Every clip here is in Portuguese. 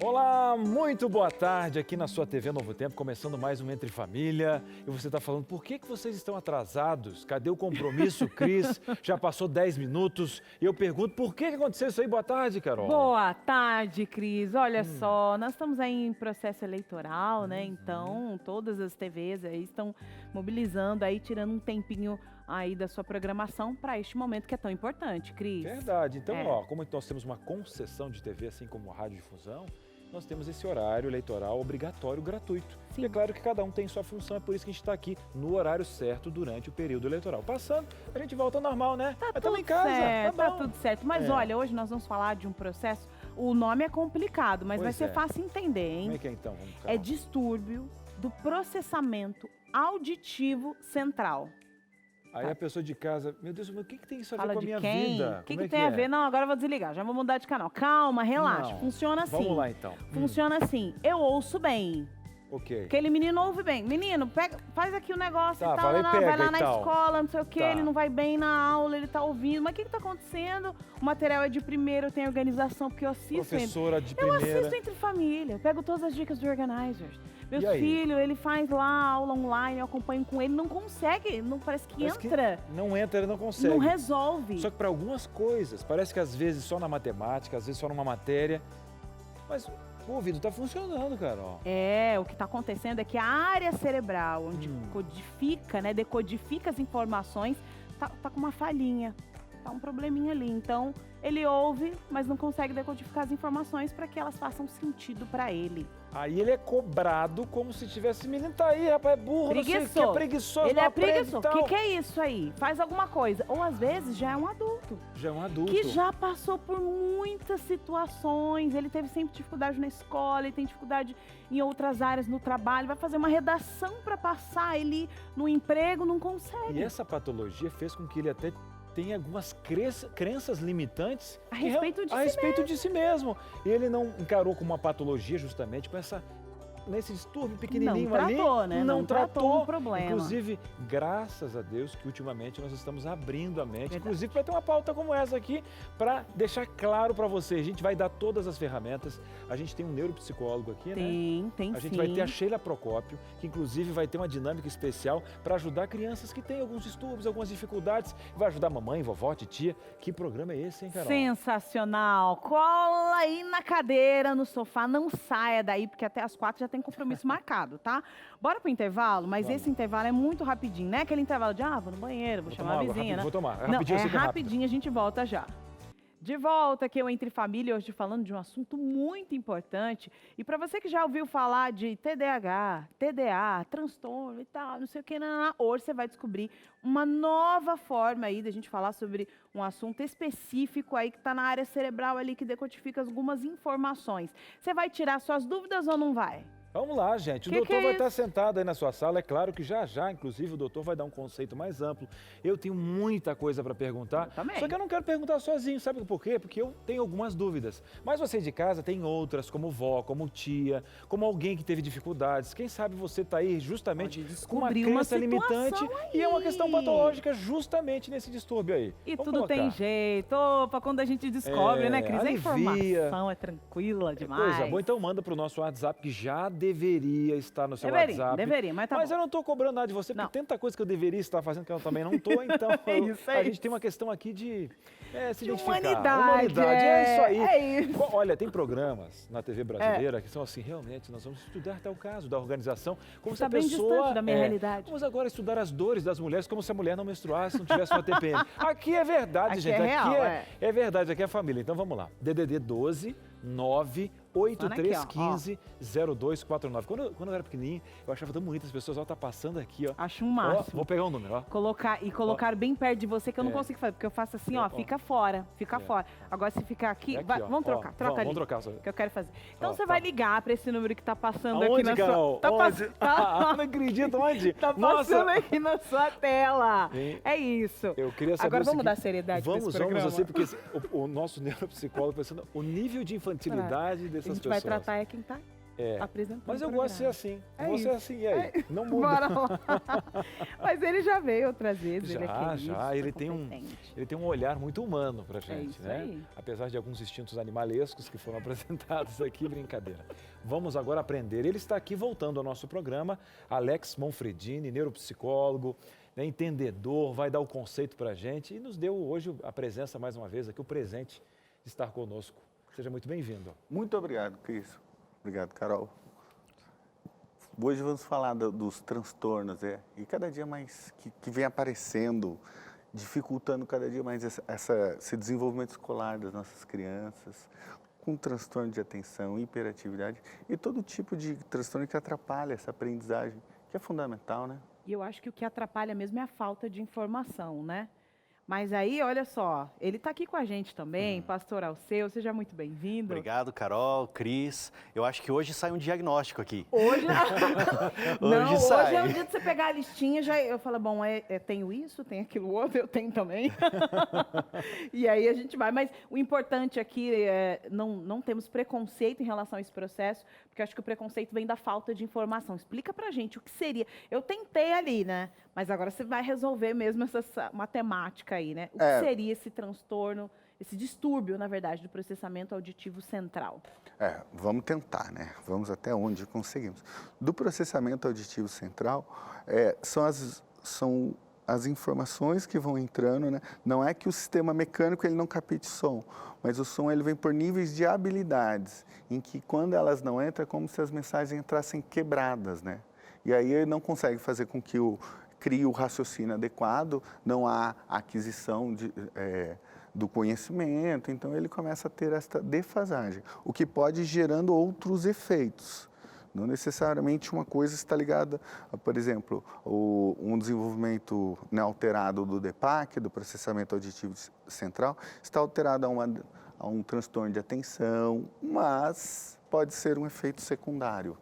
Olá, muito boa tarde aqui na sua TV Novo Tempo, começando mais um Entre Família. E você está falando, por que vocês estão atrasados? Cadê o compromisso, Cris? Já passou 10 minutos. E eu pergunto, por que aconteceu isso aí? Boa tarde, Carol. Boa tarde, Cris. Olha só, nós estamos aí em processo eleitoral, né? Então, todas as TVs aí estão mobilizando aí, tirando um tempinho aí da sua programação para este momento que é tão importante, Cris. Verdade. Então, como nós temos uma concessão de TV, assim como a radiodifusão, nós temos esse horário eleitoral obrigatório, gratuito. Sim. E é claro que cada um tem sua função, é por isso que a gente está aqui no horário certo durante o período eleitoral. Passando, a gente volta ao normal, né? Tá Mas tudo em casa, certo, tá tá bom. tudo certo. Mas olha, hoje nós vamos falar de um processo, o nome é complicado, mas vai ser fácil entender, hein? Como é que é então? Vamos, É Carol. distúrbio do processamento auditivo central. Aí a pessoa de casa, meu Deus, mas o que tem isso a ver Fala com a de minha quem? vida? O que, Como é tem a ver? é? Não, agora eu vou desligar, já vou mudar de canal. Calma, relaxa. Não. Funciona assim. Vamos lá então. Funciona assim. Eu ouço bem. Ok. Aquele menino ouve bem. Menino, pega, faz aqui o negócio Tá, e tal. fala e Não, pega vai lá e na tal. escola, não sei o quê. Tá. Ele não vai bem na aula, ele tá ouvindo. Mas o que tá acontecendo? O material é de primeiro, tem organização, porque eu assisto. Professora de Eu primeira. assisto Entre Família, eu pego todas as dicas do Organizers. Meu E aí? filho, ele faz lá aula online, eu acompanho com ele, não consegue, não parece que Parece que entra, não entra, ele não consegue. não resolve. Só que para algumas coisas, parece que às vezes só na matemática, às vezes só numa matéria. Mas o ouvido tá funcionando, Carol. É, o que está acontecendo é que a área cerebral, onde codifica, né, decodifica as informações, tá com uma falhinha, tá um probleminha ali. Então, ele ouve, mas não consegue decodificar as informações para que elas façam sentido para ele. Aí ele é cobrado como se tivesse, menino, tá aí, rapaz, é burro, não sei o que, é preguiçoso, Ele não é aprende e preguiçoso. tal. O que é isso aí? Faz alguma coisa. Ou às vezes já é um adulto. Já é um adulto. Que já passou por muitas situações, ele teve sempre dificuldade na escola, ele tem dificuldade em outras áreas no trabalho, vai fazer uma redação para passar, ele no emprego não consegue. E essa patologia fez com que ele até tenha algumas crenças limitantes A respeito de si mesmo. E ele não encarou como uma patologia justamente com nesse distúrbio pequenininho não tratou, ali. né? Não tratou o problema. Inclusive, graças a Deus que ultimamente nós estamos abrindo a mente, Verdade. inclusive para ter uma pauta como essa aqui, para deixar claro para você. A gente vai dar todas as ferramentas. A gente tem um neuropsicólogo aqui, né? Tem A gente sim. vai ter a Sheila Procópio, que inclusive vai ter uma dinâmica especial para ajudar crianças que têm alguns distúrbios, algumas dificuldades. Vai ajudar mamãe, vovó, titia. Que programa é esse, hein, Carol? Sensacional. Cola aí na cadeira, no sofá, não saia daí, porque até as 4 já tem compromisso marcado, tá? Bora pro intervalo, mas Vamos. esse intervalo é muito rapidinho, né? Aquele intervalo de, vou no banheiro, vou chamar a água, vizinha, rapidinho, né? vou tomar. Não, Rapidinho, eu sei que é rápido. rapidinho, a gente volta já. De volta aqui o Entre Família, hoje falando de um assunto muito importante. E para você que já ouviu falar de TDAH, TDA, transtorno e tal, não sei o que, hoje você vai descobrir uma nova forma aí da gente falar sobre um assunto específico aí que está na área cerebral ali, que decodifica algumas informações. Você vai tirar suas dúvidas ou não vai? Vamos lá, gente. O Que doutor é vai estar isso? sentado aí na sua sala. É claro que já, inclusive, o doutor vai dar um conceito mais amplo. Eu tenho muita coisa para perguntar. Eu também. Só que eu não quero perguntar sozinho, sabe por quê? Porque eu tenho algumas dúvidas. Mas você de casa tem outras, como vó, como tia, como alguém que teve dificuldades. Quem sabe você está aí justamente Pode com uma descobrir uma crença limitante situação e é uma aí. questão patológica justamente nesse distúrbio aí. E Vamos tudo tem colocar. jeito. Opa, quando a gente descobre, né, Cris? A alivia. informação é tranquila demais. Coisa boa, então manda para o nosso WhatsApp, que já deveria estar no seu Deveria, WhatsApp. mas tá Mas bom. eu não estou cobrando nada de você, porque Não. tanta coisa que eu deveria estar fazendo que eu também não estou, então a gente tem uma questão aqui de se De identificar. humanidade, é isso aí. é isso. Olha, tem programas na TV brasileira que são assim, realmente, nós vamos estudar tal caso da organização, como Está se a bem pessoa... distante da minha realidade. Vamos agora estudar as dores das mulheres, como se a mulher não menstruasse, não tivesse uma TPM. Aqui é verdade, Aqui gente. é real, é verdade, aqui é família. Então vamos lá. DDD 12 98315 0249. Quando eu era pequenininho, eu achava tão bonito as pessoas, tá passando aqui, ó. Acho um Ó, máximo. vou pegar um número, ó. Colocar bem perto de você, que eu não consigo fazer, porque eu faço assim, ó, fica fora, fica fora. Agora, se ficar aqui, É aqui, vai, ó. vamos trocar, Ó, troca ali. vamos trocar, só. Que eu quero fazer. Então, Ó, você tá. vai ligar para esse número que tá passando Aonde, aqui na Carol? sua... Tá Onde? passando... Não acredito, onde? Tá Nossa. passando aqui na sua tela. Sim. É isso. Eu queria saber Agora o vamos seguinte, dar seriedade pra esse Vamos, programa. assim, porque o nosso neuropsicólogo pensando o nível de infantilidade A dessas gente pessoas. vai tratar quem tá apresentando Mas eu o gosto de ser programa. assim. É Você é isso. assim, e aí? Não muda. Bora lá. Mas ele já veio outras vezes, ele é querido, Já. super Ele tem um olhar muito humano pra gente, isso né? aí. Apesar de alguns instintos animalescos que foram apresentados aqui, brincadeira. Vamos agora aprender. Ele está aqui voltando ao nosso programa, Alex Monfredini, neuropsicólogo, né, entendedor, vai dar o conceito pra gente e nos deu hoje a presença mais uma vez aqui, o presente de estar conosco. Seja muito bem-vindo. Muito obrigado, Cris. Obrigado, Carol. Hoje vamos falar dos transtornos, e cada dia mais que vem aparecendo, dificultando cada dia mais esse desenvolvimento escolar das nossas crianças, com transtorno de atenção, hiperatividade e todo tipo de transtorno que atrapalha essa aprendizagem, que é fundamental, né? E eu acho que o que atrapalha mesmo é a falta de informação, né? Mas aí, olha só, ele está aqui com a gente também, pastor Alceu, seja muito bem-vindo. Obrigado, Carol, Cris. Eu acho que hoje sai um diagnóstico aqui. Hoje, não, hoje sai. é o dia de você pegar a listinha, eu falo, bom, tenho isso, tenho aquilo outro, eu tenho também. E aí a gente vai. Mas o importante aqui é não temos preconceito em relação a esse processo, porque eu acho que o preconceito vem da falta de informação. Explica pra gente o que seria. Eu tentei ali, né? Mas agora você vai resolver mesmo essa matemática aí, né? O que seria esse transtorno, esse distúrbio, na verdade, do processamento auditivo central? Vamos tentar, né? Vamos até onde conseguimos. Do processamento auditivo central, são as informações que vão entrando, né? Não é que o sistema mecânico ele não capte som, mas o som ele vem por níveis de habilidades, em que quando elas não entram, é como se as mensagens entrassem quebradas, né? E aí ele não consegue fazer com que crie o raciocínio adequado, não há aquisição do conhecimento, então ele começa a ter esta defasagem, o que pode ir gerando outros efeitos. Não necessariamente uma coisa está ligada, por exemplo, um desenvolvimento alterado do DPAC, do processamento auditivo central, está alterado a um transtorno de atenção, mas pode ser um efeito secundário.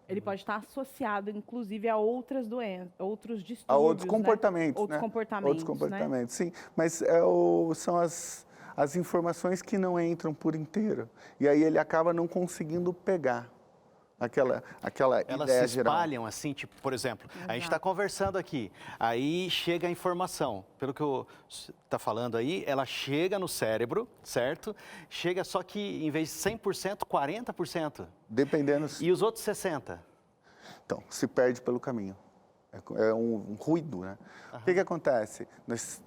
Ele pode estar associado, inclusive, a outras doenças, outros distúrbios, a outros comportamentos, né? Outros comportamentos, sim. Mas são as informações que não entram por inteiro. E aí ele acaba não conseguindo pegar aquela Elas ideia se geral. espalham assim, tipo, por exemplo, a gente está Exato. conversando aqui, aí chega a informação, pelo que eu está falando aí, ela chega no cérebro, certo? Chega só que em vez de 100%, 40%. Dependendo. E os outros 60%? Então, se perde pelo caminho. É um ruído, né? O que acontece?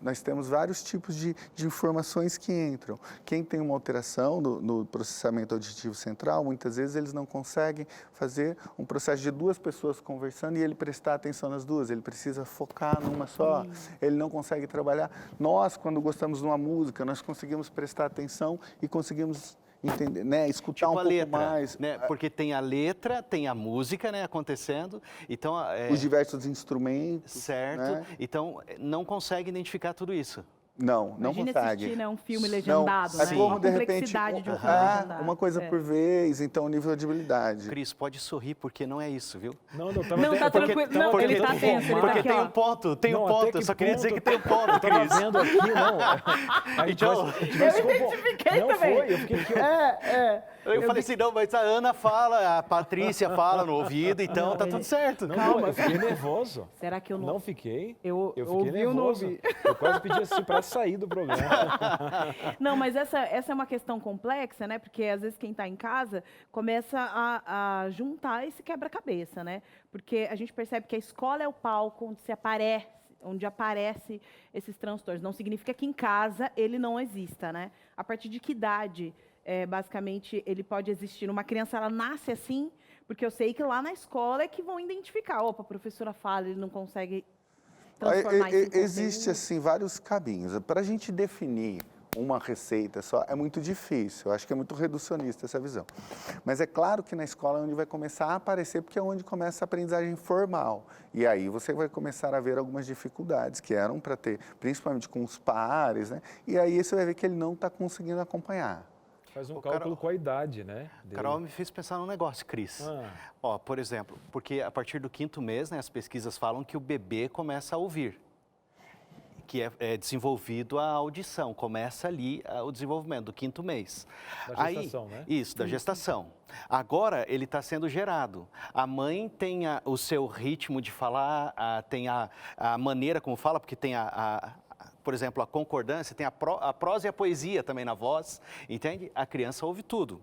Nós temos vários tipos de informações que entram. Quem tem uma alteração no processamento auditivo central, muitas vezes eles não conseguem fazer um processo de duas pessoas conversando e ele prestar atenção nas duas. Ele precisa focar numa só. Ele não consegue trabalhar. Nós, quando gostamos de uma música, nós conseguimos prestar atenção e conseguimos entender, né? Escutar Tipo um a pouco letra, mais. né? Porque tem a letra, tem a música, né, acontecendo. Então, Os diversos instrumentos. certo. Né? Então, não consegue identificar tudo isso. Não Imagina consegue. assistir, né, um filme legendado, é né? como, A de repente, complexidade de um filme legendado. uma coisa por vez, então o nível de habilidade. Cris, pode sorrir, porque não é isso, viu? Não, tava Não, tá tranquilo. Não, ele tá tenso, ele tá Porque aqui, tem ó. um ponto, tem um Não, até ponto. que Eu só queria dizer ponto? que tem um ponto, Eu tava Cris. vendo aqui, não. A gente Então, vai- a gente vai se compor- identifiquei não também. Foi, eu fiquei aqui, ó. Eu falei assim, não, mas a Ana fala, a Patrícia fala no ouvido, então tá tudo certo. Não, Calma. eu fiquei nervoso. Será que eu não... Não fiquei. Eu Eu ouvi fiquei ou não nervoso. ouvi? Eu quase pedi assim para sair do programa. Não, mas essa é uma questão complexa, né? Porque às vezes quem está em casa começa a juntar esse quebra-cabeça, né? Porque a gente percebe que a escola é o palco onde aparece esses transtornos. Não significa que em casa ele não exista, né? A partir de que idade, basicamente, ele pode existir? Uma criança, ela nasce assim, porque eu sei que lá na escola é que vão identificar. Opa, a professora fala, ele não consegue transformar isso em Existe, conteúdo. assim, vários caminhos. Para a gente definir uma receita só é muito difícil. Eu acho que é muito reducionista essa visão. Mas é claro que na escola é onde vai começar a aparecer, porque é onde começa a aprendizagem formal. E aí você vai começar a ver algumas dificuldades que eram para ter, principalmente com os pares, né? E aí você vai ver que ele não está conseguindo acompanhar. Faz um Ô, cálculo Carol. com a idade, né? dele. Carol me fez pensar num negócio, Cris. Ó, por exemplo, porque a partir do 5º mês, né, as pesquisas falam que o bebê começa a ouvir. que é desenvolvido a audição. Começa ali o desenvolvimento do 5º mês. Da gestação, né? Isso, da gestação. Agora ele está sendo gerado. A mãe tem o seu ritmo de falar, tem a maneira como fala, porque tem por exemplo, a concordância, tem a prosa e a poesia também na voz, entende? A criança ouve tudo.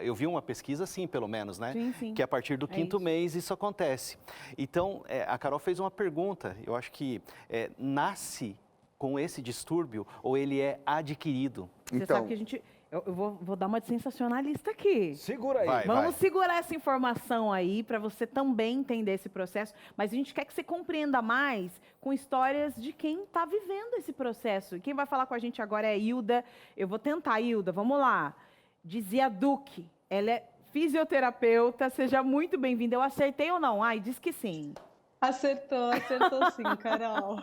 Eu vi uma pesquisa assim, pelo menos, né? Sim, sim. Que a partir do 5º mês isso acontece. Então, a Carol fez uma pergunta. Eu acho que nasce com esse distúrbio ou ele é adquirido? Você sabe que a gente... Eu vou dar uma de sensacionalista aqui. Segura aí. Vai. Vamos segurar essa informação aí para você também entender esse processo, mas a gente quer que você compreenda mais com histórias de quem está vivendo esse processo. E quem vai falar com a gente agora é a Hilda. Eu vou tentar, Hilda, vamos lá. Dizia Duque, ela é fisioterapeuta, seja muito bem-vinda. Eu acertei ou não? Ai, diz que sim. Acertou sim, Carol.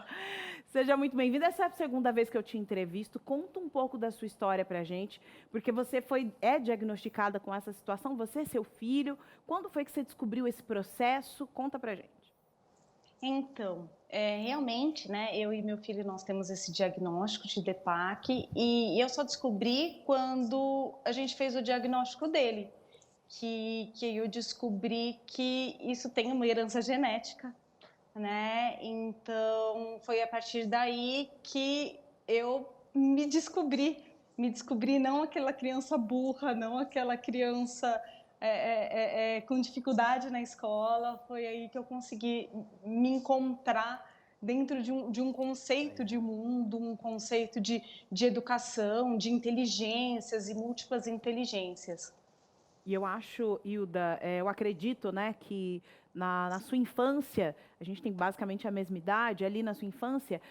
Seja muito bem-vinda. Essa é a segunda vez que eu te entrevisto. Conta um pouco da sua história pra gente, porque você é diagnosticada com essa situação, você, seu filho. Quando foi que você descobriu esse processo? Conta pra gente. Então, realmente, né, eu e meu filho, nós temos esse diagnóstico de DEPAC e eu só descobri quando a gente fez o diagnóstico dele, que eu descobri que isso tem uma herança genética, né? Então, foi a partir daí que eu me descobri não aquela criança burra, não aquela criança com dificuldade na escola. Foi aí que eu consegui me encontrar dentro de um conceito de mundo, um conceito de educação, de inteligências e múltiplas inteligências. E eu acho, Hilda, eu acredito, né, que na sua infância, a gente tem basicamente a mesma idade, ali na sua infância,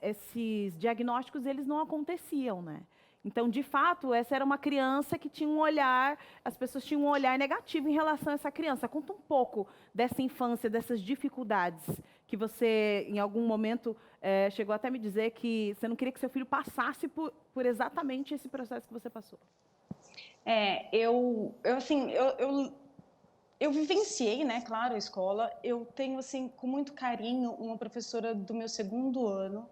esses diagnósticos eles não aconteciam, né? Então, de fato, essa era uma criança que tinha um olhar, as pessoas tinham um olhar negativo em relação a essa criança. Conta um pouco dessa infância, dessas dificuldades que você, em algum momento, chegou até a me dizer que você não queria que seu filho passasse por exatamente esse processo que você passou. Eu vivenciei, né, claro, a escola. Eu tenho, assim, com muito carinho, uma professora do meu 2º ano,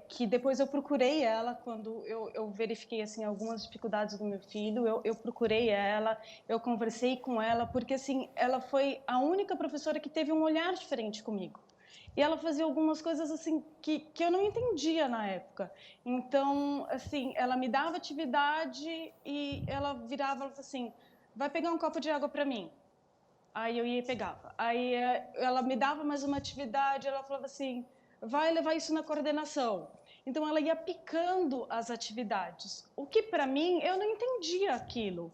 que depois eu procurei ela quando eu verifiquei, assim, algumas dificuldades do meu filho. Eu procurei ela, eu conversei com ela, porque, assim, ela foi a única professora que teve um olhar diferente comigo. E ela fazia algumas coisas, assim, que eu não entendia na época. Então, assim, ela me dava atividade e ela virava e falava assim, vai pegar um copo de água para mim. Aí eu ia e pegava. Aí ela me dava mais uma atividade, ela falava assim, vai levar isso na coordenação. Então, ela ia picando as atividades. O que, para mim, eu não entendia aquilo,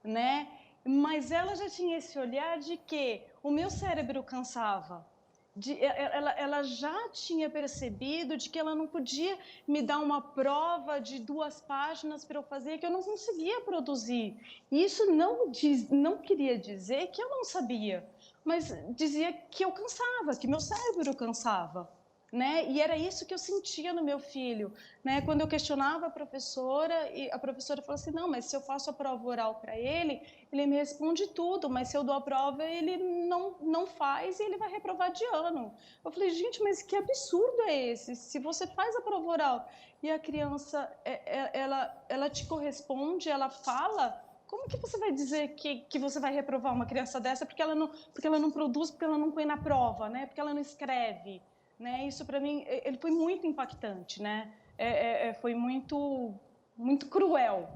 né? Mas ela já tinha esse olhar de que o meu cérebro cansava. Ela já tinha percebido de que ela não podia me dar uma prova de 2 páginas para eu fazer, que eu não conseguia produzir. E isso não queria dizer que eu não sabia, mas dizia que eu cansava, que meu cérebro cansava. Né? E era isso que eu sentia no meu filho, né? Quando eu questionava a professora, e a professora falou assim, não, mas se eu faço a prova oral para ele me responde tudo, mas se eu dou a prova, ele não faz e ele vai reprovar de ano. Eu falei, gente, mas que absurdo é esse? Se você faz a prova oral e a criança, ela te corresponde, ela fala, como que você vai dizer que você vai reprovar uma criança dessa porque ela não produz, porque ela não põe na prova, né? Porque ela não escreve? Né? Isso, para mim, ele foi muito impactante, né? Foi muito cruel.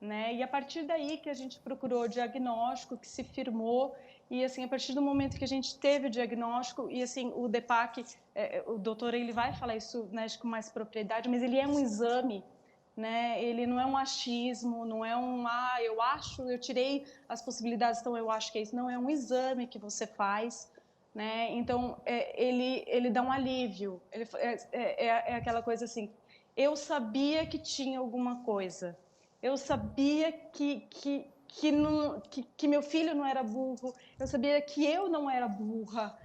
Né? E a partir daí que a gente procurou o diagnóstico, que se firmou, e assim, a partir do momento que a gente teve o diagnóstico, e assim, o DEPAC, o doutor, ele vai falar isso, né, com mais propriedade, mas ele é um exame, né? Ele não é um achismo, não é eu acho, eu tirei as possibilidades, então eu acho que é isso. Não, é um exame que você faz, né? Então, ele dá um alívio. É aquela coisa assim, eu sabia que tinha alguma coisa. Eu sabia que meu filho não era burro. Eu sabia que eu não era burra.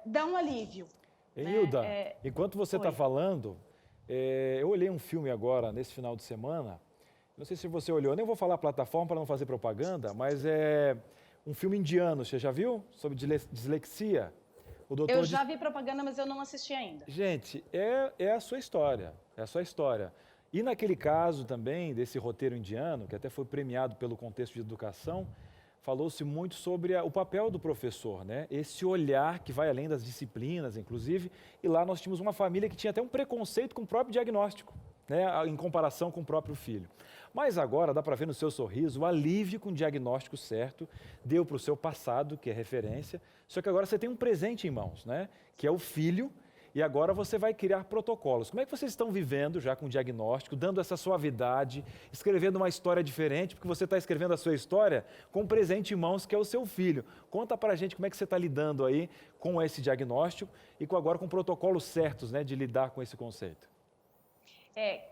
Dá um alívio. Hilda, enquanto você está falando, eu olhei um filme agora, nesse final de semana. Não sei se você olhou, nem vou falar a plataforma para não fazer propaganda, mas é um filme indiano, você já viu? Sobre dislexia. O doutor Eu já vi propaganda, mas eu não assisti ainda. Gente, é a sua história, é a sua história. E naquele caso também, desse roteiro indiano, que até foi premiado pelo contexto de educação, falou-se muito sobre o papel do professor, né? Esse olhar que vai além das disciplinas, inclusive, e lá nós tínhamos uma família que tinha até um preconceito com o próprio diagnóstico, né? Em comparação com o próprio filho. Mas agora dá para ver no seu sorriso o alívio com o diagnóstico certo, deu para o seu passado, que é referência, só que agora você tem um presente em mãos, né? Que é o filho, e agora você vai criar protocolos. Como é que vocês estão vivendo já com o diagnóstico, dando essa suavidade, escrevendo uma história diferente, porque você está escrevendo a sua história com um presente em mãos, que é o seu filho. Conta pra gente como é que você está lidando aí com esse diagnóstico e agora com protocolos certos, né, de lidar com esse conceito.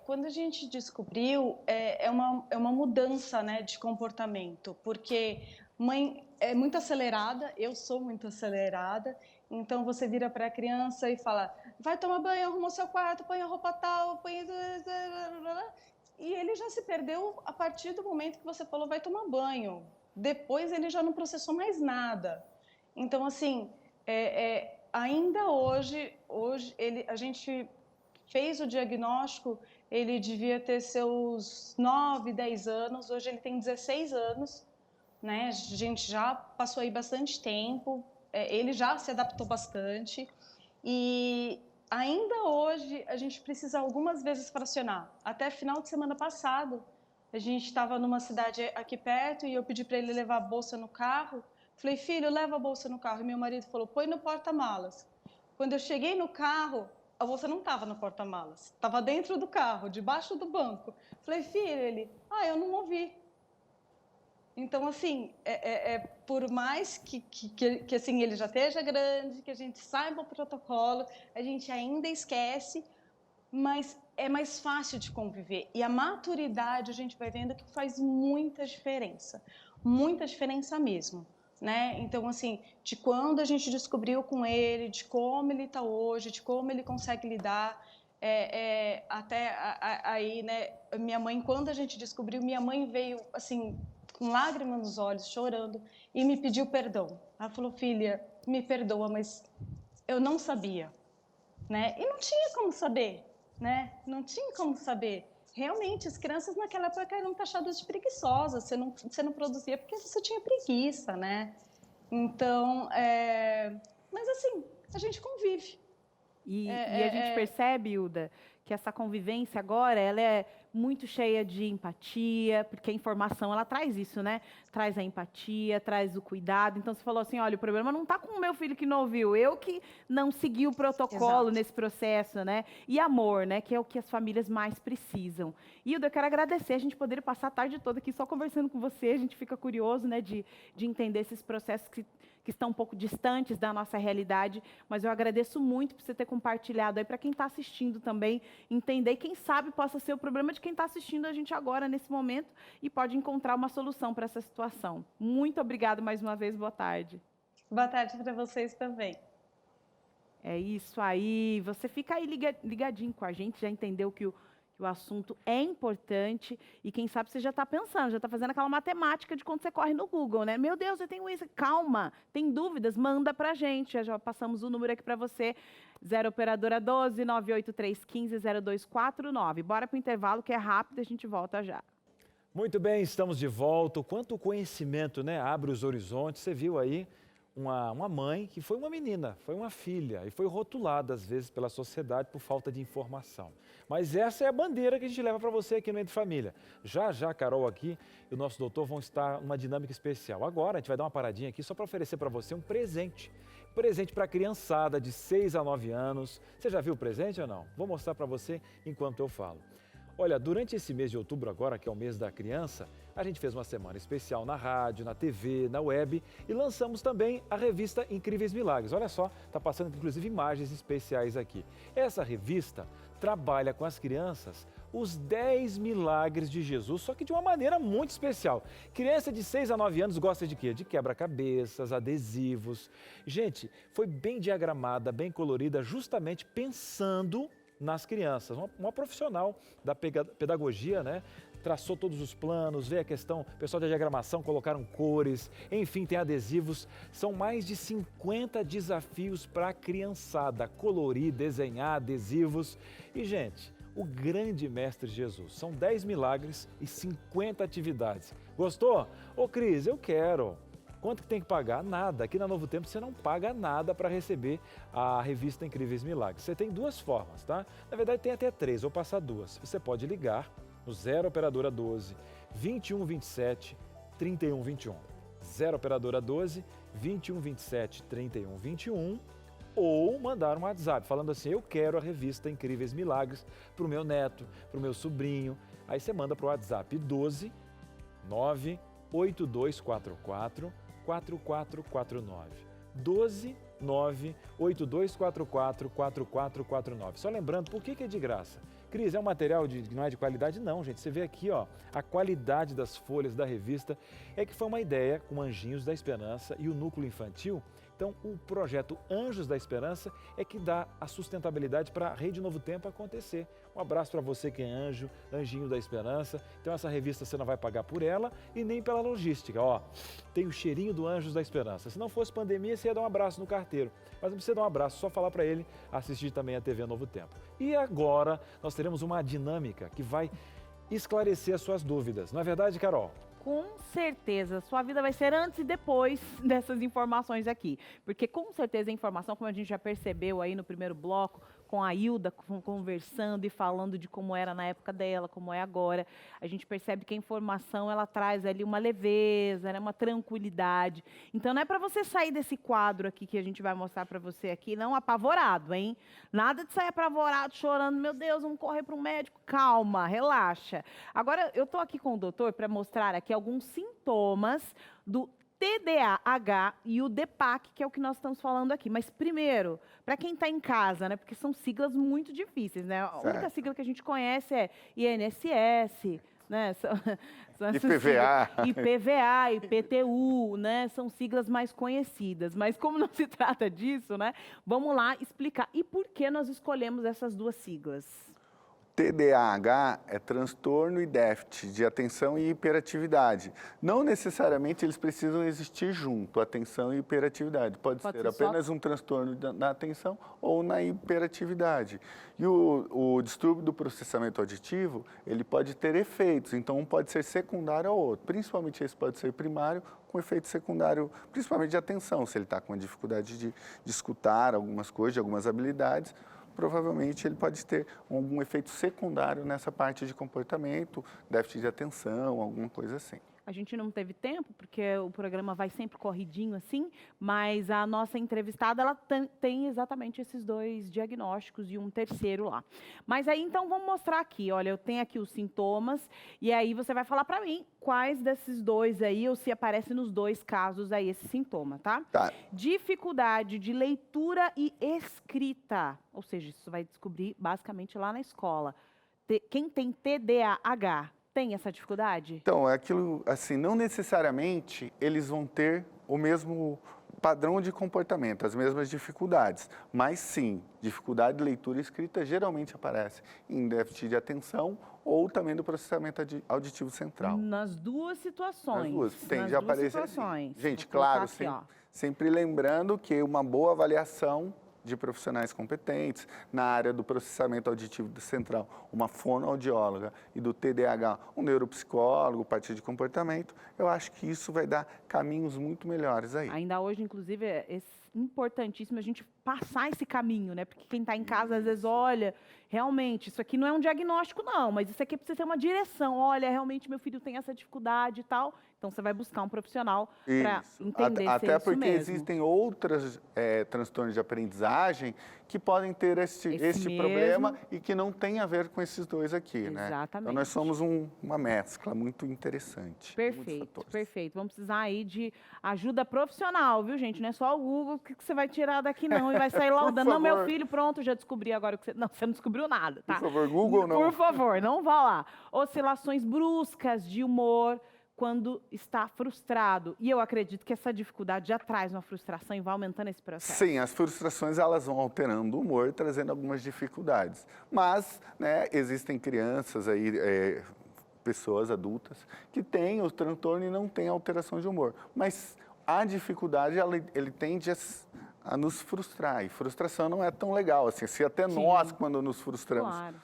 Quando a gente descobriu, é uma mudança, né, de comportamento, porque mãe é muito acelerada, eu sou muito acelerada, então você vira para a criança e fala, vai tomar banho, arruma o seu quarto, põe a roupa tal, põe... E ele já se perdeu a partir do momento que você falou, vai tomar banho. Depois ele já não processou mais nada. Então, assim, ainda hoje a gente fez o diagnóstico, ele devia ter seus 9, 10 anos, hoje ele tem 16 anos, né? A gente já passou aí bastante tempo, ele já se adaptou bastante e ainda hoje a gente precisa algumas vezes fracionar. Até final de semana passado, a gente estava numa cidade aqui perto e eu pedi para ele levar a bolsa no carro. Falei, filho, leva a bolsa no carro. E meu marido falou, põe no porta-malas. Quando eu cheguei no carro, a bolsa não estava no porta-malas, estava dentro do carro, debaixo do banco. Falei, filho, ele, eu não ouvi. Então, assim, por mais que assim, ele já esteja grande, que a gente saiba o protocolo, a gente ainda esquece, mas é mais fácil de conviver. E a maturidade, a gente vai vendo que faz muita diferença mesmo. Né? Então, assim, de quando a gente descobriu com ele, de como ele está hoje, de como ele consegue lidar, até aí, né? Minha mãe, quando a gente descobriu, minha mãe veio, assim, com lágrimas nos olhos, chorando, e me pediu perdão. Ela falou, filha, me perdoa, mas eu não sabia, né? E não tinha como saber, né? Não tinha como saber. Realmente, as crianças naquela época eram taxadas de preguiçosas, você não produzia porque você tinha preguiça, né? Então, mas assim, a gente convive. E a gente percebe, Ilda, que essa convivência agora, ela é muito cheia de empatia, porque a informação, ela traz isso, né? Traz a empatia, traz o cuidado. Então, você falou assim, olha, o problema não está com o meu filho que não ouviu, eu que não segui o protocolo Exato. nesse processo, né? E amor, né? Que é o que as famílias mais precisam. Ilda, eu quero agradecer a gente poder passar a tarde toda aqui só conversando com você, a gente fica curioso, né? De entender esses processos que estão um pouco distantes da nossa realidade, mas eu agradeço muito por você ter compartilhado aí para quem está assistindo também, entender, e quem sabe possa ser o problema de quem está assistindo a gente agora, nesse momento, e pode encontrar uma solução para essa situação. Muito obrigada mais uma vez, boa tarde. Boa tarde para vocês também. É isso aí, você fica aí ligadinho com a gente, já entendeu que o assunto é importante e quem sabe você já está pensando, já está fazendo aquela matemática de quando você corre no Google, né? Meu Deus, eu tenho isso. Calma, tem dúvidas? Manda para a gente. Já passamos o número aqui para você, 0 operadora 12 98315 0249. Bora para o intervalo que é rápido, a gente volta já. Muito bem, estamos de volta. O quanto o conhecimento, né, abre os horizontes. Você viu aí uma mãe que foi uma menina, foi uma filha e foi rotulada às vezes pela sociedade por falta de informação. Mas essa é a bandeira que a gente leva para você aqui no Entre Família. Já a Carol aqui e o nosso doutor vão estar numa dinâmica especial. Agora a gente vai dar uma paradinha aqui só para oferecer para você um presente. Presente para a criançada de 6 a 9 anos. Você já viu o presente ou não? Vou mostrar para você enquanto eu falo. Olha, durante esse mês de outubro agora, que é o mês da criança, a gente fez uma semana especial na rádio, na TV, na web e lançamos também a revista Incríveis Milagres. Olha só, está passando inclusive imagens especiais aqui. Essa revista trabalha com as crianças os 10 milagres de Jesus, só que de uma maneira muito especial. Criança de 6 a 9 anos gosta de quê? De quebra-cabeças, adesivos. Gente, foi bem diagramada, bem colorida, justamente pensando nas crianças. Uma profissional da pedagogia, né, traçou todos os planos, vê a questão, o pessoal da diagramação colocaram cores, enfim, tem adesivos. São mais de 50 desafios para a criançada, colorir, desenhar adesivos. E, gente, o grande mestre Jesus. São 10 milagres e 50 atividades. Gostou? Ô Cris, eu quero. Quanto que tem que pagar? Nada. Aqui na Novo Tempo você não paga nada para receber a revista Incríveis Milagres. Você tem duas formas, tá? Na verdade tem até três, vou passar duas. Você pode ligar no 0 Operadora 12 2127 3121. 0 Operadora 12 2127 3121. Ou mandar um WhatsApp falando assim, eu quero a revista Incríveis Milagres para o meu neto, para o meu sobrinho. Aí você manda para o WhatsApp 12 98244 4449. 12 98244 4449. Só lembrando, por que é de graça? Cris, é um material não é de qualidade? Não, gente. Você vê aqui, ó, a qualidade das folhas da revista. É que foi uma ideia com Anjinhos da Esperança e o Núcleo Infantil. Então, o projeto Anjos da Esperança é que dá a sustentabilidade para a Rede Novo Tempo acontecer. Um abraço para você que é anjo, Anjinho da Esperança. Então, essa revista você não vai pagar por ela e nem pela logística. Ó, tem o cheirinho do Anjos da Esperança. Se não fosse pandemia, você ia dar um abraço no carteiro. Mas não precisa dar um abraço, só falar para ele assistir também a TV Novo Tempo. E agora, nós teremos uma dinâmica que vai esclarecer as suas dúvidas. Não é verdade, Carol? Com certeza, sua vida vai ser antes e depois dessas informações aqui. Porque com certeza a informação, como a gente já percebeu aí no primeiro bloco, com a Hilda conversando e falando de como era na época dela, como é agora, a gente percebe que a informação ela traz ali uma leveza, né, uma tranquilidade. Então não é para você sair desse quadro aqui que a gente vai mostrar para você aqui, não apavorado, hein? Nada de sair apavorado, chorando, meu Deus, vamos correr para um médico. Calma, relaxa. Agora eu estou aqui com o doutor para mostrar aqui alguns sintomas do TDAH e o DPAC, que é o que nós estamos falando aqui. Mas primeiro, para quem está em casa, né, porque são siglas muito difíceis, né? A única sigla que a gente conhece é INSS, né? São IPVA. IPVA, IPTU, né? São siglas mais conhecidas. Mas como não se trata disso, né? Vamos lá explicar. E por que nós escolhemos essas duas siglas? TDAH é transtorno e déficit de atenção e hiperatividade. Não necessariamente eles precisam existir junto, atenção e hiperatividade. Pode ser apenas um transtorno na atenção ou na hiperatividade. E o distúrbio do processamento auditivo, ele pode ter efeitos, então um pode ser secundário ao outro. Principalmente esse pode ser primário, com efeito secundário, principalmente de atenção, se ele está com a dificuldade de escutar algumas coisas, de algumas habilidades, provavelmente ele pode ter algum efeito secundário nessa parte de comportamento, déficit de atenção, alguma coisa assim. A gente não teve tempo, porque o programa vai sempre corridinho assim, mas a nossa entrevistada, ela tem exatamente esses dois diagnósticos e um terceiro lá. Mas aí, então, vamos mostrar aqui. Olha, eu tenho aqui os sintomas, e aí você vai falar para mim quais desses dois aí, ou se aparece nos dois casos aí esse sintoma, tá? Tá. Dificuldade de leitura e escrita, ou seja, isso vai descobrir basicamente lá na escola. Quem tem TDAH tem essa dificuldade? Então, é aquilo, assim, não necessariamente eles vão ter o mesmo padrão de comportamento, as mesmas dificuldades, mas sim, dificuldade de leitura e escrita geralmente aparece em déficit de atenção ou também do processamento auditivo central. Nas duas situações. Nas duas, tem de aparecer assim. Gente, Vou colocar claro, aqui, sempre lembrando que uma boa avaliação de profissionais competentes na área do processamento auditivo central, uma fonoaudióloga, e do TDAH, um neuropsicólogo, parte de comportamento, eu acho que isso vai dar caminhos muito melhores aí. Ainda hoje, inclusive, é importantíssimo a gente passar esse caminho, né? Porque quem está em casa, às vezes, olha, realmente, isso aqui não é um diagnóstico, não, mas isso aqui precisa ter uma direção. Olha, realmente, meu filho tem essa dificuldade e tal. Então, você vai buscar um profissional para entender se é até isso porque mesmo. existem outros transtornos de aprendizagem que podem ter este problema e que não tem a ver com esses dois aqui, né? Exatamente. Então, nós somos uma mescla muito interessante. Perfeito, perfeito. Vamos precisar aí de ajuda profissional, viu, gente? Não é só o Google que você vai tirar daqui, não, e vai sair laudando. Não, meu filho, pronto, já descobri agora que você... Não, você não descobriu nada, tá? Por favor, Google não. Por favor, não vá lá. Oscilações bruscas de humor quando está frustrado. E eu acredito que essa dificuldade já traz uma frustração e vai aumentando esse processo. Sim, as frustrações elas vão alterando o humor, trazendo algumas dificuldades. Mas, né, existem crianças aí pessoas adultas que têm o transtorno e não têm alteração de humor. Mas a dificuldade, ele tende a nos frustrar. E frustração não é tão legal, assim. Se até nós, quando nos frustramos, Claro.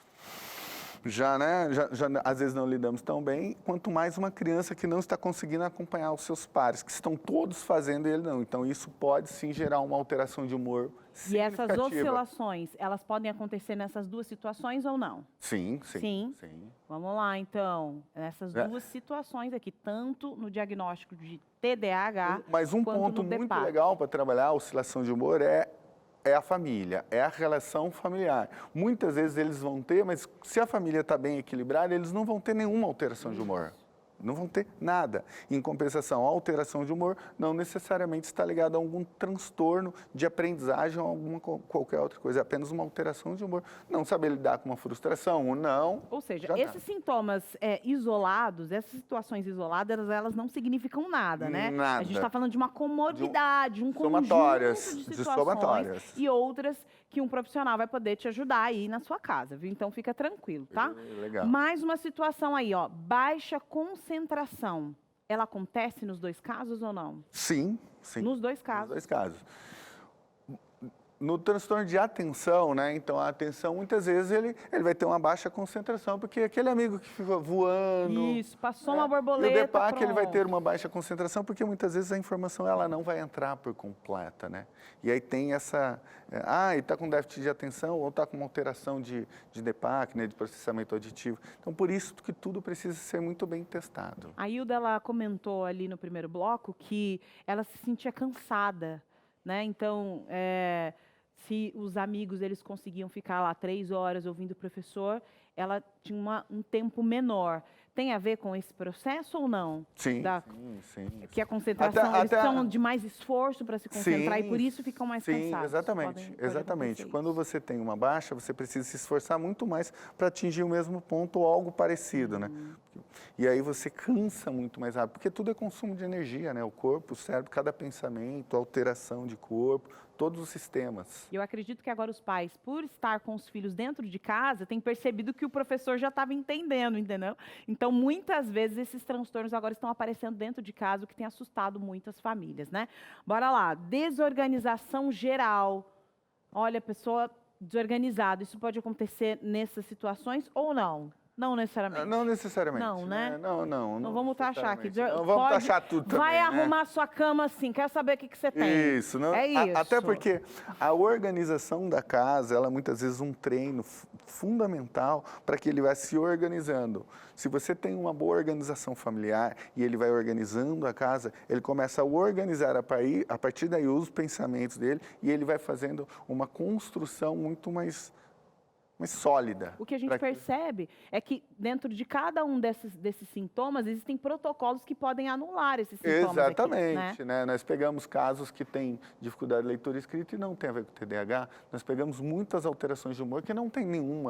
já às vezes não lidamos tão bem, quanto mais uma criança que não está conseguindo acompanhar os seus pares, que estão todos fazendo e ele não. Então, isso pode sim gerar uma alteração de humor E essas significativa. oscilações, elas podem acontecer nessas duas situações ou não? Sim. Sim. Vamos lá, então. Essas duas situações aqui, tanto no diagnóstico de TDAH, Mas um quanto ponto no muito DEPAC. legal para trabalhar a oscilação de humor é a família, é a relação familiar. Muitas vezes eles vão ter, mas se a família está bem equilibrada, eles não vão ter nenhuma alteração de humor. Não vão ter nada. Em compensação, a alteração de humor não necessariamente está ligada a algum transtorno de aprendizagem ou alguma qualquer outra coisa. É apenas uma alteração de humor. Não saber lidar com uma frustração ou não. Ou seja, já dá. esses sintomas isolados, essas situações isoladas, elas não significam nada, né? Nada. A gente está falando de uma comorbidade, um somatórias, conjunto de de situações somatórias. e outras que um profissional vai poder te ajudar aí na sua casa, viu? Então fica tranquilo, tá? Legal. Mais uma situação aí, ó, baixa concentração. Ela acontece nos dois casos ou não? Sim. Nos dois Nos casos. dois casos. No transtorno de atenção, né? Então, a atenção, muitas vezes, ele vai ter uma baixa concentração, porque aquele amigo que fica voando... Isso, passou uma E o borboleta, DEPAC, ele vai pronto. ter uma baixa concentração, porque muitas vezes a informação ela não vai entrar por completa, né? E aí tem essa... ele está com déficit de atenção ou está com uma alteração de DEPAC, né? De processamento auditivo. Então, por isso que tudo precisa ser muito bem testado. A Hilda, ela comentou ali no primeiro bloco que ela se sentia cansada, né? Então, se os amigos eles conseguiam ficar lá 3 horas ouvindo o professor, ela tinha um tempo menor. Tem a ver com esse processo ou não? Sim, sim. Que a concentração, eles até- precisam de mais esforço para se concentrar e Sim, por isso ficam mais cansados. Exatamente, Pode exatamente. acontecer Quando isso. você tem uma baixa, você precisa se esforçar muito mais para atingir o mesmo ponto ou algo parecido, né? E aí você cansa muito mais rápido, porque tudo é consumo de energia, né? O corpo, o cérebro, cada pensamento, alteração de corpo, todos os sistemas. Eu acredito que agora os pais, por estar com os filhos dentro de casa, têm percebido que o professor já estava entendendo, entendeu? Então, muitas vezes, esses transtornos agora estão aparecendo dentro de casa, o que tem assustado muitas famílias, né? Bora lá. Desorganização geral. Olha, pessoa desorganizada. Isso pode acontecer nessas situações ou não? Não necessariamente. Não necessariamente. Não, né? Não vamos taxar aqui. necessariamente. Não vamos taxar tudo também, Vai né? arrumar sua cama assim. Quero saber o que você tem. Isso, não, É isso. até porque a organização da casa, ela é muitas vezes um treino fundamental para que ele vá se organizando. Se você tem uma boa organização familiar e ele vai organizando a casa, ele começa a organizar a partir daí os pensamentos dele e ele vai fazendo uma construção muito mais sólida. O que a gente pra percebe é que dentro de cada um desses sintomas existem protocolos que podem anular esses sintomas. Exatamente, aqui, né? Nós pegamos casos que têm dificuldade de leitura e escrita e não tem a ver com TDAH. Nós pegamos muitas alterações de humor que não tem nenhum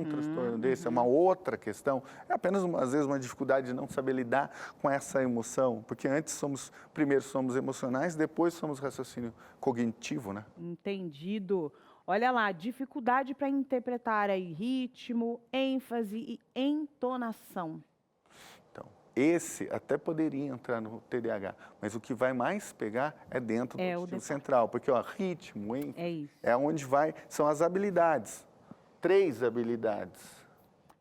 transtorno desse, é uma outra questão. É apenas, às vezes, uma dificuldade de não saber lidar com essa emoção, porque primeiro somos emocionais, depois somos raciocínio cognitivo, né? Entendido. Olha lá, dificuldade para interpretar aí ritmo, ênfase e entonação. Então, esse até poderia entrar no TDAH, mas o que vai mais pegar é dentro do É o auditivo DEPAC. central, porque ritmo, ênfase, É isso. é onde são as habilidades, 3 habilidades.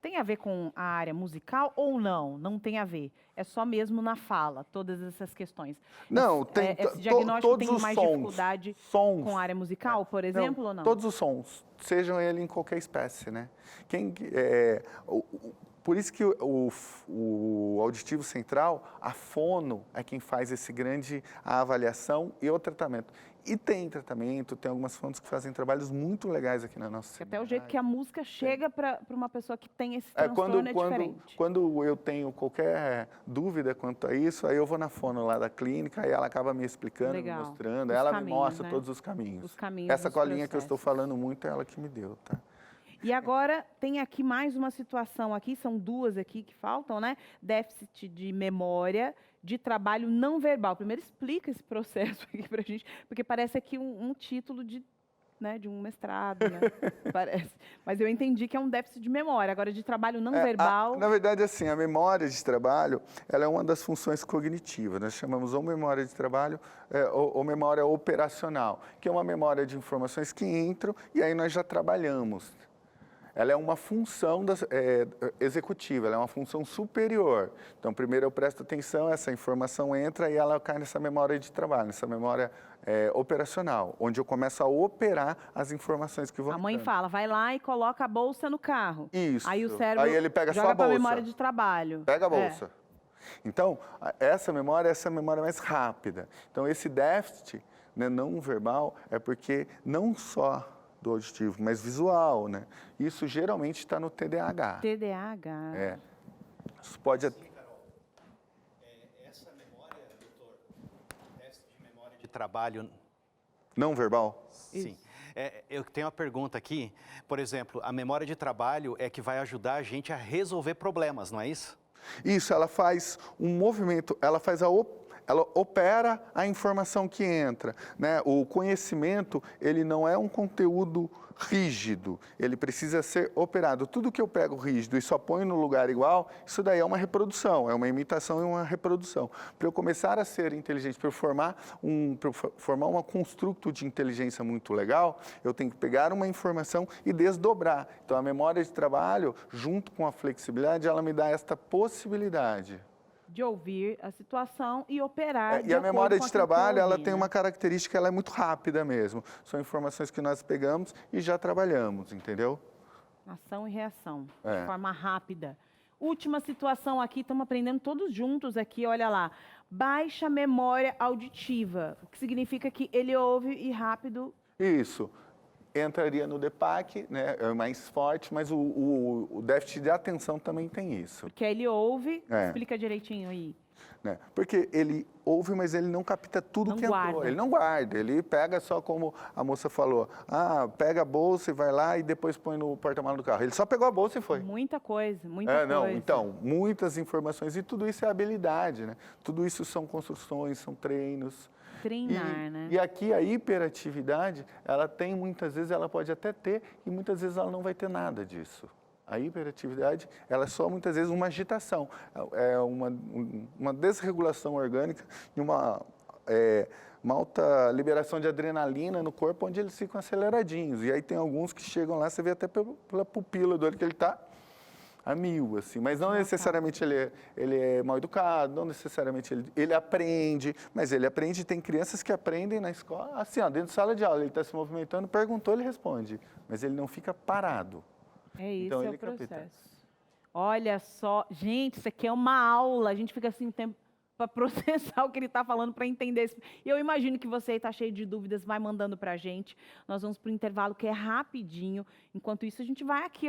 Tem a ver com a área musical ou não? Não tem a ver. É só mesmo na fala, todas essas questões. Não, tem Esse diagnóstico todos tem os mais sons, dificuldade sons. com a área musical, por exemplo, ou não? Todos os sons, sejam ele em qualquer espécie, né? Por isso que o auditivo central, a fono, é quem faz a avaliação e o tratamento. E tem tratamento, tem algumas fonos que fazem trabalhos muito legais aqui na nossa cidade. Até o jeito que a música chega para uma pessoa que tem esse transtorno é diferente. Quando eu tenho qualquer dúvida quanto a isso, aí eu vou na fono lá da clínica, aí ela acaba me explicando, Legal. me mostrando, Os ela me caminhos, mostra né? todos os caminhos. Os caminhos Essa dos colinha que eu estou processos. falando muito é ela que me deu, tá? E agora tem aqui mais uma situação aqui, são 2 aqui que faltam, né? Déficit de memória, de trabalho não verbal. Primeiro explica esse processo aqui pra gente, porque parece aqui um título de né, de um mestrado, né? Parece. Mas eu entendi que é um déficit de memória. Agora, de trabalho não verbal... Na verdade, assim, a memória de trabalho, ela é uma das funções cognitivas. Nós chamamos ou memória de trabalho ou memória operacional, que é uma memória de informações que entram e aí nós já trabalhamos. Ela é uma função executiva, ela é uma função superior. Então, primeiro eu presto atenção, essa informação entra e ela cai nessa memória de trabalho, nessa memória operacional, onde eu começo a operar as informações que vão A mãe entrando. fala, vai lá e coloca a bolsa no carro. Isso. Aí o cérebro Aí ele pega joga sua para a bolsa. memória de trabalho. Pega a bolsa. Então, essa memória é a memória mais rápida. Então, esse déficit, né, não verbal é porque não só do auditivo, mas visual, né? Isso geralmente está no TDAH. TDAH. Isso pode... Sim, Carol. Essa memória, doutor, déficit de memória de trabalho... Não verbal? Sim. Eu tenho uma pergunta aqui. Por exemplo, a memória de trabalho é que vai ajudar a gente a resolver problemas, não é isso? Isso, ela faz um movimento, ela opera a informação que entra, né? O conhecimento, ele não é um conteúdo rígido, ele precisa ser operado. Tudo que eu pego rígido e só ponho no lugar igual, isso daí é uma reprodução, é uma imitação e uma reprodução. Para eu começar a ser inteligente, para eu formar um construto de inteligência muito legal, eu tenho que pegar uma informação e desdobrar. Então, a memória de trabalho, junto com a flexibilidade, ela me dá esta possibilidade. De ouvir a situação e operar. E a memória de trabalho, ela tem né? uma característica, ela é muito rápida mesmo. São informações que nós pegamos e já trabalhamos, entendeu? Ação e reação, É. de forma rápida. Última situação aqui, estamos aprendendo todos juntos aqui, olha lá. Baixa memória auditiva, o que significa que ele ouve e rápido... Isso. Entraria no DEPAC, né? É mais forte, mas o déficit de atenção também tem isso. Porque ele ouve, É. explica direitinho aí. Né? Porque ele ouve, mas ele não capta tudo Não que entrou. guarda. Ele não guarda, ele pega só como a moça falou. Pega a bolsa e vai lá e depois põe no porta-malas do carro. Ele só pegou a bolsa e foi. Muita coisa, muita coisa. Não, então, muitas informações e tudo isso é habilidade, né? Tudo isso são construções, são treinos. Treinar, né? E aqui a hiperatividade, ela tem muitas vezes, ela pode até ter e muitas vezes ela não vai ter nada disso. A hiperatividade, ela é só muitas vezes uma agitação, é uma desregulação orgânica e uma alta liberação de adrenalina no corpo, onde eles ficam aceleradinhos. E aí tem alguns que chegam lá, você vê até pela pupila do olho que ele está a mil, assim. Mas não necessariamente ele é mal educado, não necessariamente ele aprende, mas ele aprende, tem crianças que aprendem na escola, assim, dentro de sala de aula, ele está se movimentando, perguntou, ele responde, mas ele não fica parado. É isso, Então, é o ele capta. processo. Olha só, gente, isso aqui é uma aula, a gente fica assim, tempo para processar o que ele está falando, para entender. E eu imagino que você está cheio de dúvidas, vai mandando para a gente. Nós vamos para o intervalo, que é rapidinho. Enquanto isso, a gente vai aqui,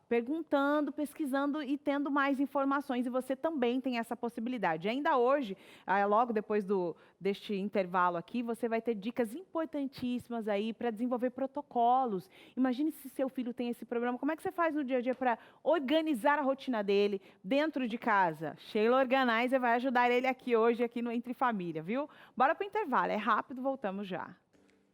perguntando, pesquisando e tendo mais informações. E você também tem essa possibilidade. Ainda hoje, logo depois deste intervalo aqui, você vai ter dicas importantíssimas aí para desenvolver protocolos. Imagine se seu filho tem esse problema. Como é que você faz no dia a dia para organizar a rotina dele dentro de casa? Sheila Organizer vai ajudar ele aqui hoje, aqui no Entre Família, viu? Bora para o intervalo, é rápido, voltamos já.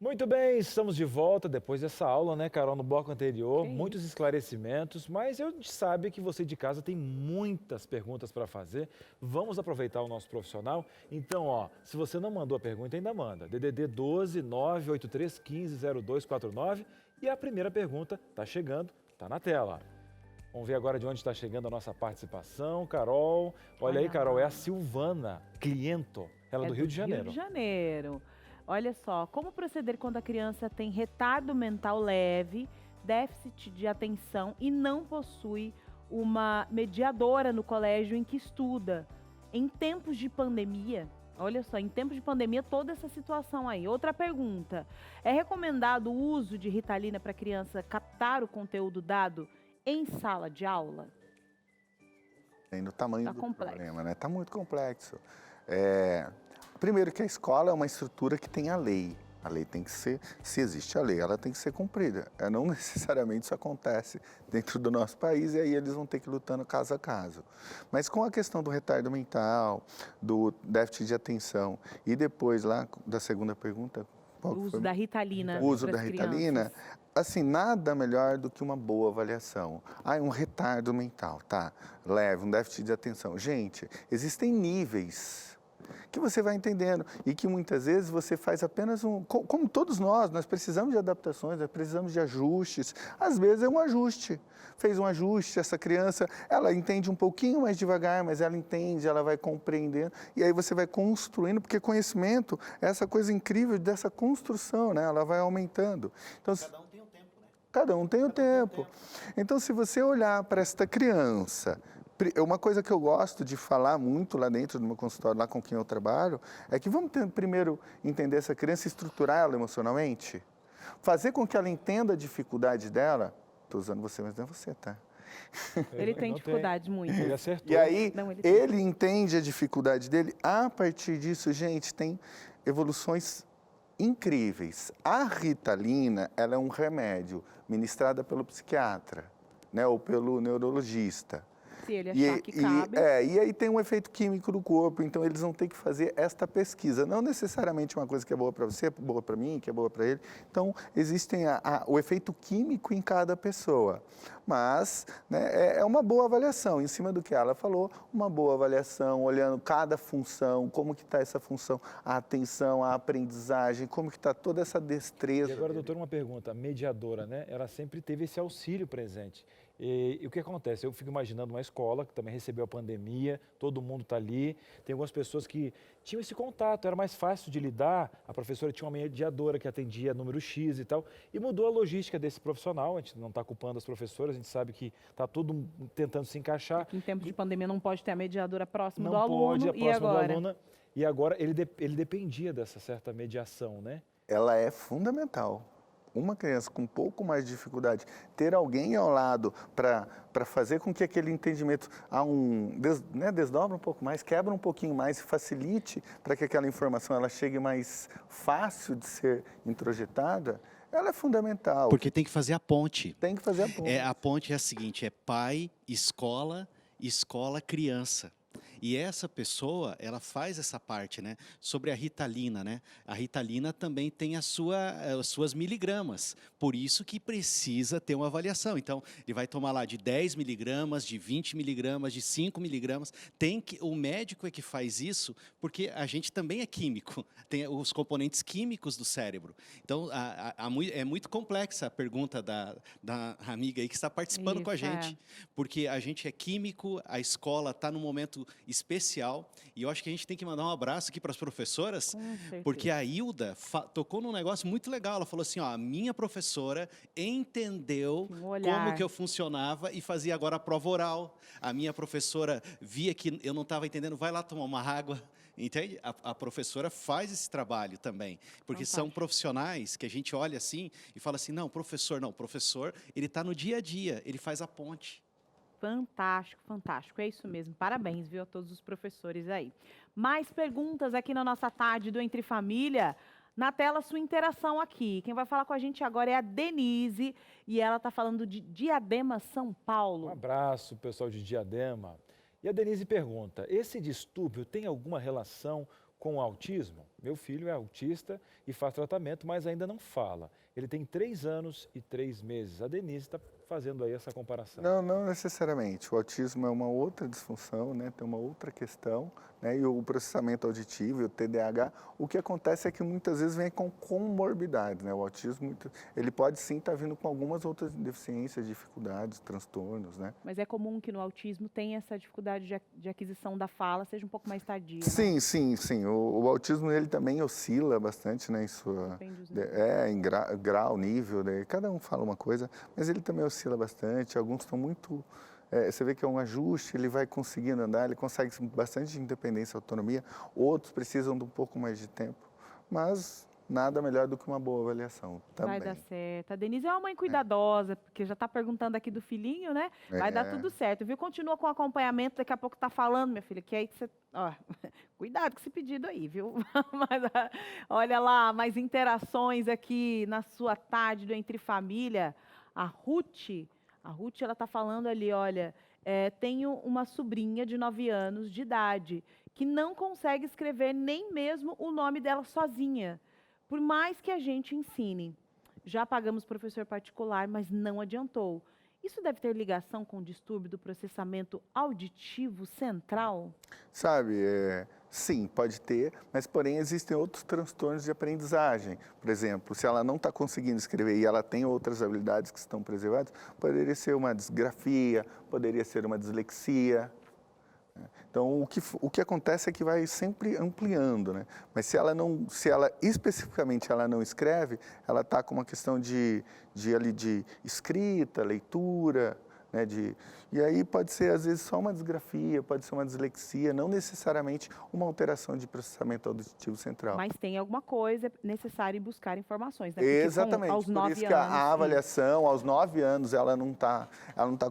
Muito bem, estamos de volta depois dessa aula, né, Carol, no bloco anterior, muitos esclarecimentos, mas a gente sabe que você de casa tem muitas perguntas para fazer. Vamos aproveitar o nosso profissional. Então, se você não mandou a pergunta, ainda manda. DDD 12 983 15 0249 e a primeira pergunta está chegando, está na tela. Vamos ver agora de onde está chegando a nossa participação. Carol, olha aí, Carol, é a Silvana Cliento, ela é do Rio de Janeiro. Rio de Janeiro. Olha só, como proceder quando a criança tem retardo mental leve, déficit de atenção e não possui uma mediadora no colégio em que estuda? Em tempos de pandemia, olha só, em tempos de pandemia, toda essa situação aí. Outra pergunta, é recomendado o uso de Ritalina para a criança captar o conteúdo dado em sala de aula? No tamanho do complexo. problema, né? Está muito complexo. Primeiro que a escola é uma estrutura que tem a lei. A lei tem que ser, se existe a lei, ela tem que ser cumprida. Não necessariamente isso acontece dentro do nosso país e aí eles vão ter que ir lutando caso a caso. Mas com a questão do retardo mental, do déficit de atenção e depois lá da segunda pergunta, Qual O que uso foi? da Ritalina. O uso da pras Ritalina, crianças. assim, nada melhor do que uma boa avaliação. Ah, um retardo mental, tá? Leve, um déficit de atenção. Gente, existem níveis que você vai entendendo e que muitas vezes você faz apenas como todos nós precisamos de adaptações, nós precisamos de ajustes. Às vezes é um ajuste. Fez um ajuste, essa criança, ela entende um pouquinho mais devagar, mas ela entende, ela vai compreendendo. E aí você vai construindo, porque conhecimento é essa coisa incrível dessa construção, né? Ela vai aumentando. Então, Cada um tem o tempo, né? cada um tem o tempo. Então, se você olhar para esta criança, uma coisa que eu gosto de falar muito lá dentro do meu consultório, lá com quem eu trabalho, é que vamos primeiro entender essa criança, estruturar ela emocionalmente, fazer com que ela entenda a dificuldade dela. Estou usando você, mas não é você, tá? Ele tem Não dificuldade muito. Ele acertou. E aí, Não, ele tem. ele entende a dificuldade dele. A partir disso, gente, tem evoluções incríveis. A Ritalina, ela é um remédio ministrada pelo psiquiatra, né, ou pelo neurologista. Se ele achar que cabe. E aí tem um efeito químico no corpo, então eles vão ter que fazer esta pesquisa. Não necessariamente uma coisa que é boa para você, boa para mim, que é boa para ele. Então, existem o efeito químico em cada pessoa. Mas, né, é uma boa avaliação, em cima do que ela falou, uma boa avaliação, olhando cada função, como que está essa função, a atenção, a aprendizagem, como que está toda essa destreza. E agora, doutor, uma pergunta. A mediadora, né? Ela sempre teve esse auxílio presente. E o que acontece? Eu fico imaginando uma escola que também recebeu a pandemia, todo mundo está ali, tem algumas pessoas que tinham esse contato, era mais fácil de lidar, a professora tinha uma mediadora que atendia número X e tal, e mudou a logística desse profissional, a gente não está culpando as professoras, a gente sabe que está todo tentando se encaixar. Que em tempo de pandemia não pode ter a mediadora próxima Não do aluno. pode, E próxima do agora? aluno, e agora ele dependia dessa certa mediação, né? Ela é fundamental. Uma criança com um pouco mais de dificuldade, ter alguém ao lado para fazer com que aquele entendimento desdobra um pouco mais, quebra um pouquinho mais, facilite para que aquela informação ela chegue mais fácil de ser introjetada, ela é fundamental. Porque tem que fazer a ponte. Tem que fazer a ponte. A ponte é a seguinte, é pai, escola, escola, criança. E essa pessoa, ela faz essa parte, né? Sobre a Ritalina, né? A Ritalina também tem as suas miligramas, por isso que precisa ter uma avaliação. Então, ele vai tomar lá de 10 miligramas, de 20 miligramas, de 5 miligramas. O médico é que faz isso, porque a gente também é químico, tem os componentes químicos do cérebro. Então, é muito complexa a pergunta da amiga aí que está participando com a gente, porque a gente é químico, a escola está num momento especial, e eu acho que a gente tem que mandar um abraço aqui para as professoras, porque a Hilda tocou num negócio muito legal. Ela falou assim, ó, a minha professora entendeu como que eu funcionava e fazia agora a prova oral. A minha professora via que eu não estava entendendo, vai lá tomar uma água. Entende? A professora faz esse trabalho também, porque são profissionais que a gente olha assim e fala assim, não, professor, ele está no dia a dia, ele faz a ponte. Fantástico, fantástico. É isso mesmo. Parabéns, viu, a todos os professores aí. Mais perguntas aqui na nossa tarde do Entre Família. Na tela, sua interação aqui. Quem vai falar com a gente agora é a Denise, e ela está falando de Diadema, São Paulo. Um abraço, pessoal de Diadema. E a Denise pergunta, esse distúrbio tem alguma relação com o autismo? Meu filho é autista e faz tratamento, mas ainda não fala. Ele tem 3 anos e 3 meses. A Denise está fazendo aí essa comparação. Não necessariamente. O autismo é uma outra disfunção, né? Tem uma outra questão, né? E o processamento auditivo e o TDAH, o que acontece é que muitas vezes vem com comorbidades, né? O autismo, ele pode sim estar vindo com algumas outras deficiências, dificuldades, transtornos, né? Mas é comum que no autismo tenha essa dificuldade de aquisição da fala, seja um pouco mais tardia, né? Sim. O autismo, ele também oscila bastante, né? Em grau, nível, né? Cada um fala uma coisa, mas ele também oscila bastante. Alguns estão muito... você vê que é um ajuste, ele vai conseguindo andar, ele consegue bastante independência e autonomia. Outros precisam de um pouco mais de tempo, mas nada melhor do que uma boa avaliação também. Vai dar certo. A Denise é uma mãe cuidadosa, porque já está perguntando aqui do filhinho, né? Vai dar tudo certo, viu? Continua com o acompanhamento, daqui a pouco tá falando, minha filha, que aí você... Ó, cuidado com esse pedido aí, viu? Mas, olha lá, mais interações aqui na sua tarde do Entre Família. A Ruth, ela está falando ali, olha, tenho uma sobrinha de 9 anos de idade que não consegue escrever nem mesmo o nome dela sozinha, por mais que a gente ensine. Já pagamos professor particular, mas não adiantou. Isso deve ter ligação com o distúrbio do processamento auditivo central? Sabe, sim, pode ter, mas porém existem outros transtornos de aprendizagem. Por exemplo, se ela não está conseguindo escrever e ela tem outras habilidades que estão preservadas, poderia ser uma disgrafia, poderia ser uma dislexia. Então, o que acontece é que vai sempre ampliando, né? Mas se ela especificamente ela não escreve, ela está com uma questão de escrita, leitura, né? E aí pode ser, às vezes, só uma disgrafia, pode ser uma dislexia, não necessariamente uma alteração de processamento auditivo central. Mas tem alguma coisa necessária em buscar informações, né? Porque Exatamente, aos por 9 isso que anos, a avaliação, aos 9 anos, ela não tá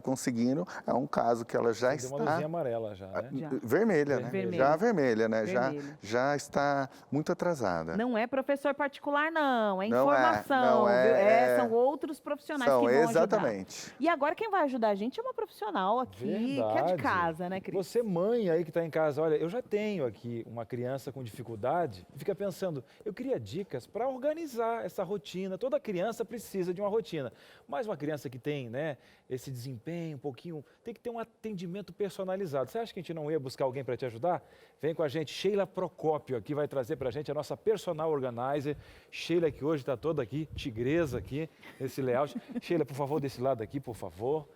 conseguindo, é um caso que ela já Deu uma está... luzinha amarela já, né? Já. Vermelha, né? Vermelha. Já vermelha, né? Vermelha. Já está muito atrasada. Não é professor particular, não. É Não é, informação. não é, viu? é. São outros profissionais São, que vão exatamente. ajudar. E agora quem vai ajudar a gente é uma profissional aqui, que é de Verdade. casa, né, Cris? Você, mãe aí que está em casa, olha, eu já tenho aqui uma criança com dificuldade e fica pensando, eu queria dicas para organizar essa rotina. Toda criança precisa de uma rotina, mas uma criança que tem, né, esse desempenho um pouquinho, tem que ter um atendimento personalizado. Você acha que a gente não ia buscar alguém para te ajudar? Vem com a gente, Sheila Procópio aqui vai trazer para a gente a nossa personal organizer. Sheila que hoje está toda aqui, tigresa aqui, nesse layout. Sheila, por favor, desse lado aqui, por favor.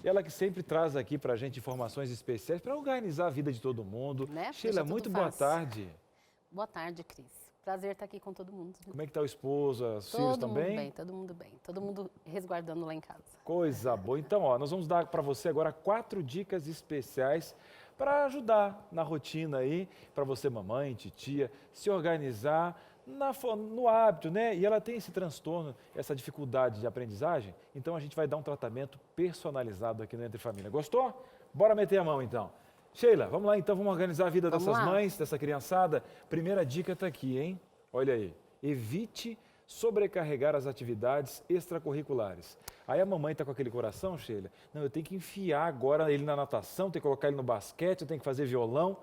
Ela que sempre traz aqui para a gente informações especiais para organizar a vida de todo mundo. Né? Sheila, Deixa muito tudo boa fácil. tarde. Boa tarde, Cris. Prazer estar aqui com todo mundo. Como é que está o esposo, os filhos Todo mundo também? bem, todo mundo bem. Todo mundo resguardando lá em casa. Coisa boa. Então, ó, nós vamos dar para você agora 4 dicas especiais para ajudar na rotina aí, para você, mamãe, titia, se organizar no hábito, né? E ela tem esse transtorno, essa dificuldade de aprendizagem, então a gente vai dar um tratamento personalizado aqui no Entre Família. Gostou? Bora meter a mão então. Sheila, vamos lá então, vamos organizar a vida Vamos dessas lá. mães, dessa criançada. Primeira dica está aqui, hein? Olha aí, evite sobrecarregar as atividades extracurriculares. Aí a mamãe está com aquele coração, Sheila, não, eu tenho que enfiar agora ele na natação, tenho que colocar ele no basquete, eu tenho que fazer violão.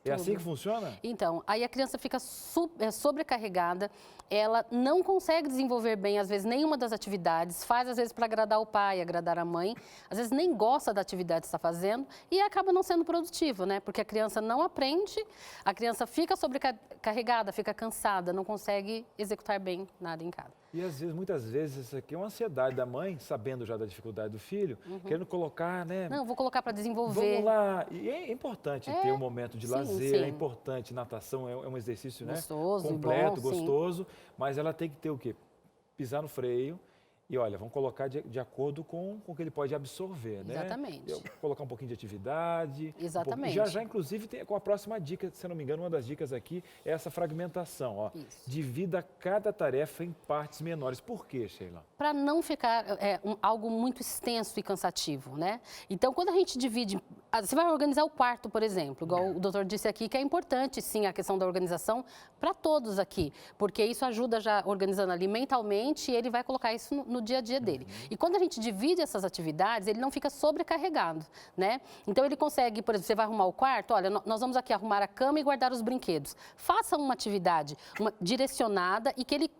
É assim que funciona? Então, aí a criança fica sobrecarregada, ela não consegue desenvolver bem, às vezes, nenhuma das atividades, faz, às vezes, para agradar o pai, agradar a mãe, às vezes nem gosta da atividade que está fazendo e acaba não sendo produtivo, né? Porque a criança não aprende, a criança fica sobrecarregada, fica cansada, não consegue executar bem nada em casa. E às vezes, muitas vezes, isso aqui é uma ansiedade da mãe, sabendo já da dificuldade do filho, querendo colocar, né? Não, vou colocar para desenvolver. Vamos lá. E é importante ter um momento de sim, lazer, sim. é importante. Natação é um exercício, Gostoso né? e Completo, bom, sim. gostoso, mas ela tem que ter o quê? Pisar no freio. E olha, vamos colocar de acordo com o que ele pode absorver, né? Exatamente. Colocar um pouquinho de atividade. Exatamente. Já, inclusive, com a próxima dica, se eu não me engano, uma das dicas aqui é essa fragmentação. Ó. Isso. Divida cada tarefa em partes menores. Por quê, Sheila? Para não ficar algo muito extenso e cansativo, né? Então, quando a gente divide, você vai organizar o quarto, por exemplo, igual o doutor disse aqui, que é importante, sim, a questão da organização para todos aqui, porque isso ajuda já organizando ali mentalmente e ele vai colocar isso no dia a dia dele. E quando a gente divide essas atividades, ele não fica sobrecarregado, né? Então, ele consegue, por exemplo, você vai arrumar o quarto, olha, nós vamos aqui arrumar a cama e guardar os brinquedos. Faça uma atividade direcionada e que ele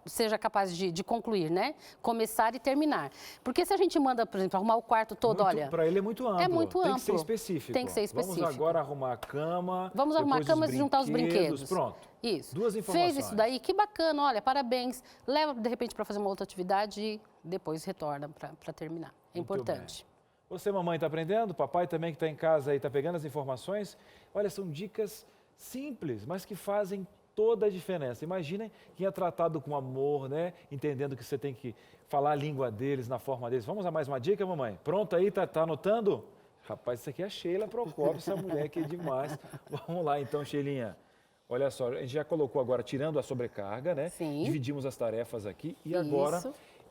seja capaz de concluir, né? Começar e terminar. Porque se a gente manda, por exemplo, arrumar o quarto todo, olha... Para ele é muito amplo. É muito Tem amplo. que ser específico. Tem que ser específico. Vamos agora arrumar a cama. Vamos arrumar a depois cama e juntar os brinquedos. Pronto. Isso. 2 informações. Fez isso daí, que bacana, olha, parabéns. Leva, de repente, para fazer uma outra atividade e depois retorna para terminar. É Muito importante. bem. Você, mamãe, está aprendendo? Papai também que está em casa aí está pegando as informações? Olha, são dicas simples, mas que fazem toda a diferença. Imaginem quem é tratado com amor, né? Entendendo que você tem que falar a língua deles, na forma deles. Vamos a mais uma dica, mamãe? Pronto aí? Tá anotando? Rapaz, isso aqui é a Sheila Procópio, essa mulher aqui é demais. Vamos lá então, Sheilinha. Olha só, a gente já colocou agora, tirando a sobrecarga, né? Sim. Dividimos as tarefas aqui e Isso. agora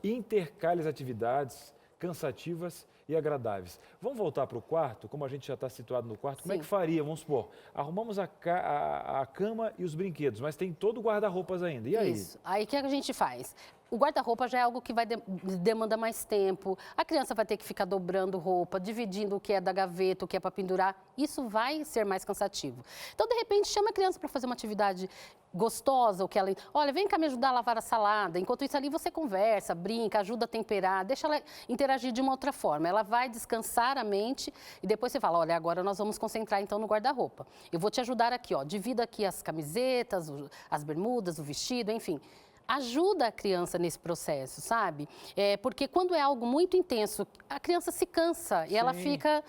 intercale as atividades cansativas e agradáveis. Vamos voltar para o quarto? Como a gente já está situado no quarto, como é Sim. que faria? Vamos supor, arrumamos a cama e os brinquedos, mas tem todo o guarda-roupas ainda. E aí? Isso. Aí o que a gente faz? O guarda-roupa já é algo que vai demanda mais tempo. A criança vai ter que ficar dobrando roupa, dividindo o que é da gaveta, o que é para pendurar. Isso vai ser mais cansativo. Então, de repente, chama a criança para fazer uma atividade gostosa, o que ela... Olha, vem cá me ajudar a lavar a salada. Enquanto isso ali você conversa, brinca, ajuda a temperar, deixa ela interagir de uma outra forma. Ela vai descansar a mente e depois você fala, olha, agora nós vamos concentrar então no guarda-roupa. Eu vou te ajudar aqui, ó, divida aqui as camisetas, as bermudas, o vestido, enfim. Ajuda a criança nesse processo, sabe? Porque quando é algo muito intenso, a criança se cansa e ela Sim. fica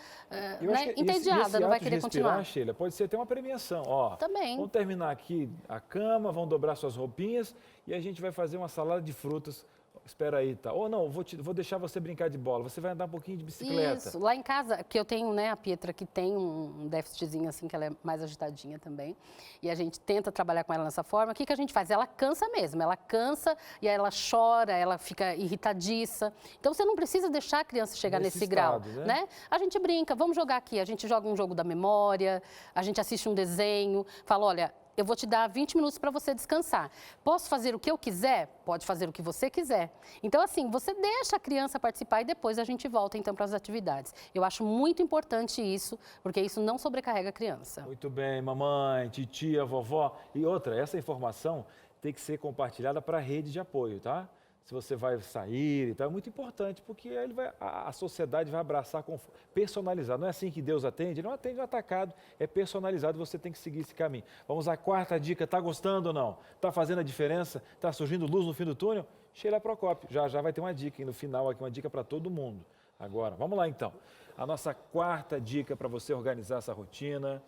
Eu acho né, que entediada, esse não vai ato querer de respirar, continuar. Sheila, pode ser até uma premiação. Ó, Também. vamos terminar aqui a cama, vão dobrar suas roupinhas e a gente vai fazer uma salada de frutas. Espera aí, tá? Ou não, vou deixar você brincar de bola. Você vai andar um pouquinho de bicicleta. Isso, lá em casa, que eu tenho, né, a Pietra que tem um déficitzinho assim, que ela é mais agitadinha também, e a gente tenta trabalhar com ela nessa forma. O que a gente faz? Ela cansa mesmo, ela cansa e aí ela chora, ela fica irritadiça. Então você não precisa deixar a criança chegar nesse grau, estado, né? A gente brinca, vamos jogar aqui, a gente joga um jogo da memória, a gente assiste um desenho, fala, olha, eu vou te dar 20 minutos para você descansar. Posso fazer o que eu quiser? Pode fazer o que você quiser. Então, assim, você deixa a criança participar e depois a gente volta, então, para as atividades. Eu acho muito importante isso, porque isso não sobrecarrega a criança. Muito bem, mamãe, titia, vovó. E outra, essa informação tem que ser compartilhada para a rede de apoio, tá? Se você vai sair e tal, é muito importante, porque aí a sociedade vai abraçar personalizado. Não é assim que Deus atende? Ele não atende no atacado, é personalizado, você tem que seguir esse caminho. Vamos à quarta dica, está gostando ou não? Está fazendo a diferença? Está surgindo luz no fim do túnel? Sheila Procópio, já vai ter uma dica aí no final, aqui uma dica para todo mundo. Agora, vamos lá então. A nossa quarta dica para você organizar essa rotina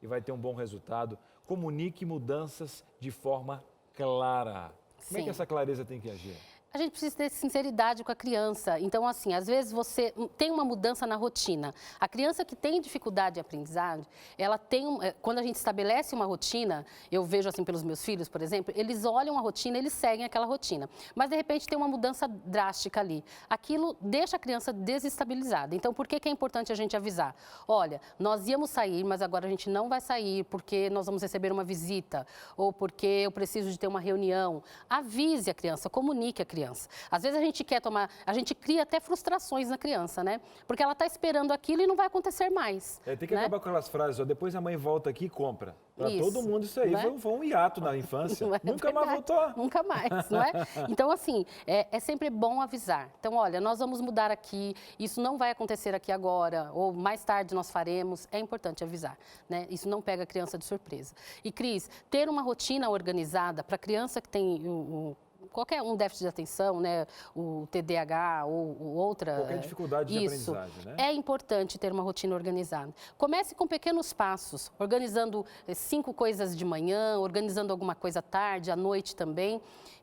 e vai ter um bom resultado. Comunique mudanças de forma clara. Como é que Sim. essa clareza tem que agir? A gente precisa ter sinceridade com a criança. Então, assim, às vezes você tem uma mudança na rotina. A criança que tem dificuldade de aprendizagem, ela tem quando a gente estabelece uma rotina, eu vejo assim pelos meus filhos, por exemplo, eles olham a rotina, eles seguem aquela rotina. Mas, de repente, tem uma mudança drástica ali. Aquilo deixa a criança desestabilizada. Então, por que é importante a gente avisar? Olha, nós íamos sair, mas agora a gente não vai sair porque nós vamos receber uma visita ou porque eu preciso de ter uma reunião. Avise a criança, comunique a criança. Às vezes a gente cria até frustrações na criança, né? Porque ela está esperando aquilo e não vai acontecer mais. Tem que acabar com aquelas frases, ó, depois a mãe volta aqui e compra. Para Isso, todo mundo isso aí não é? foi um hiato na infância. Não é Nunca mais verdade. voltou. Nunca mais, não é? Então, assim, é sempre bom avisar. Então, olha, nós vamos mudar aqui, isso não vai acontecer aqui agora, ou mais tarde nós faremos. É importante avisar, né? Isso não pega a criança de surpresa. E, Cris, ter uma rotina organizada para a criança que tem qualquer déficit de atenção, né, o TDAH ou outra... Qualquer dificuldade de aprendizagem, né? É importante ter uma rotina organizada. Comece com pequenos passos, organizando 5 coisas de manhã, organizando alguma coisa à tarde, à noite também.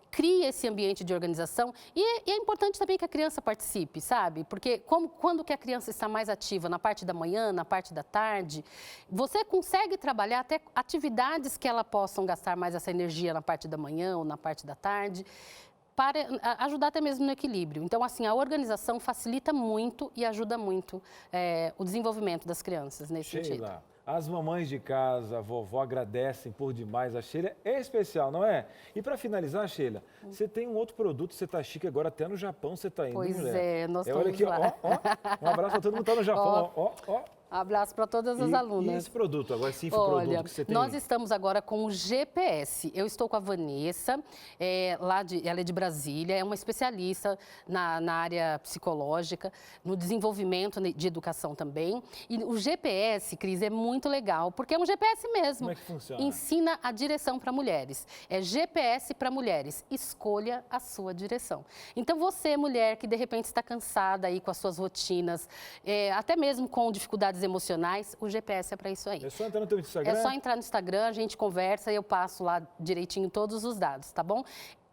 Crie esse ambiente de organização e é importante também que a criança participe, sabe? Porque quando que a criança está mais ativa, na parte da manhã, na parte da tarde, você consegue trabalhar até atividades que ela possam gastar mais essa energia na parte da manhã ou na parte da tarde, para ajudar até mesmo no equilíbrio. Então, assim, a organização facilita muito e ajuda muito o desenvolvimento das crianças nesse sentido. Sheila, as mamães de casa, a vovó agradecem por demais. A Sheila é especial, não é? E para finalizar, Sheila, você tem um outro produto, você tá chique agora, até no Japão você tá indo, Pois mulher. é, nós olha estamos aqui, lá. ó, um abraço para todo mundo que tá no Japão, ó. Abraço para todas as E alunas. esse produto, agora esse infoproduto Olha, que você tem? nós estamos agora com o GPS. Eu estou com a Vanessa, ela é de Brasília, é uma especialista na área psicológica, no desenvolvimento de educação também. E o GPS, Cris, é muito legal, porque é um GPS mesmo. Como é que funciona? Ensina a direção para mulheres. É GPS para mulheres. Escolha a sua direção. Então, você, mulher, que de repente está cansada aí com as suas rotinas, até mesmo com dificuldades emocionais, o GPS é para isso aí. É só entrar no teu Instagram? É só entrar no Instagram, a gente conversa e eu passo lá direitinho todos os dados, tá bom?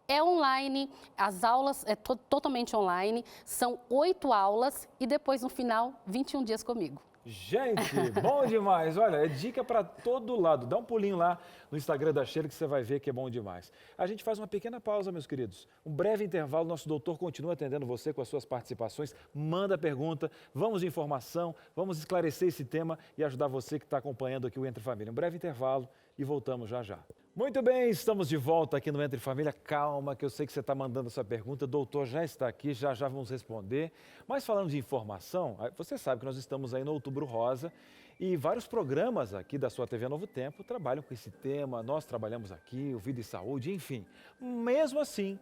É online, as aulas totalmente online, são 8 aulas e depois no final 21 dias comigo. Gente, bom demais. Olha, é dica para todo lado. Dá um pulinho lá no Instagram da Sheila que você vai ver que é bom demais. A gente faz uma pequena pausa, meus queridos. Um breve intervalo. Nosso doutor continua atendendo você com as suas participações. Manda pergunta, vamos de informação, vamos esclarecer esse tema e ajudar você que está acompanhando aqui o Entre Família. Um breve intervalo e voltamos já já. Muito bem, estamos de volta aqui no Entre Família. Calma, que eu sei que você está mandando essa pergunta. O doutor já está aqui, já vamos responder. Mas falando de informação, você sabe que nós estamos aí no Outubro Rosa e vários programas aqui da sua TV Novo Tempo trabalham com esse tema. Nós trabalhamos aqui, o Vida e Saúde, enfim. Mesmo assim,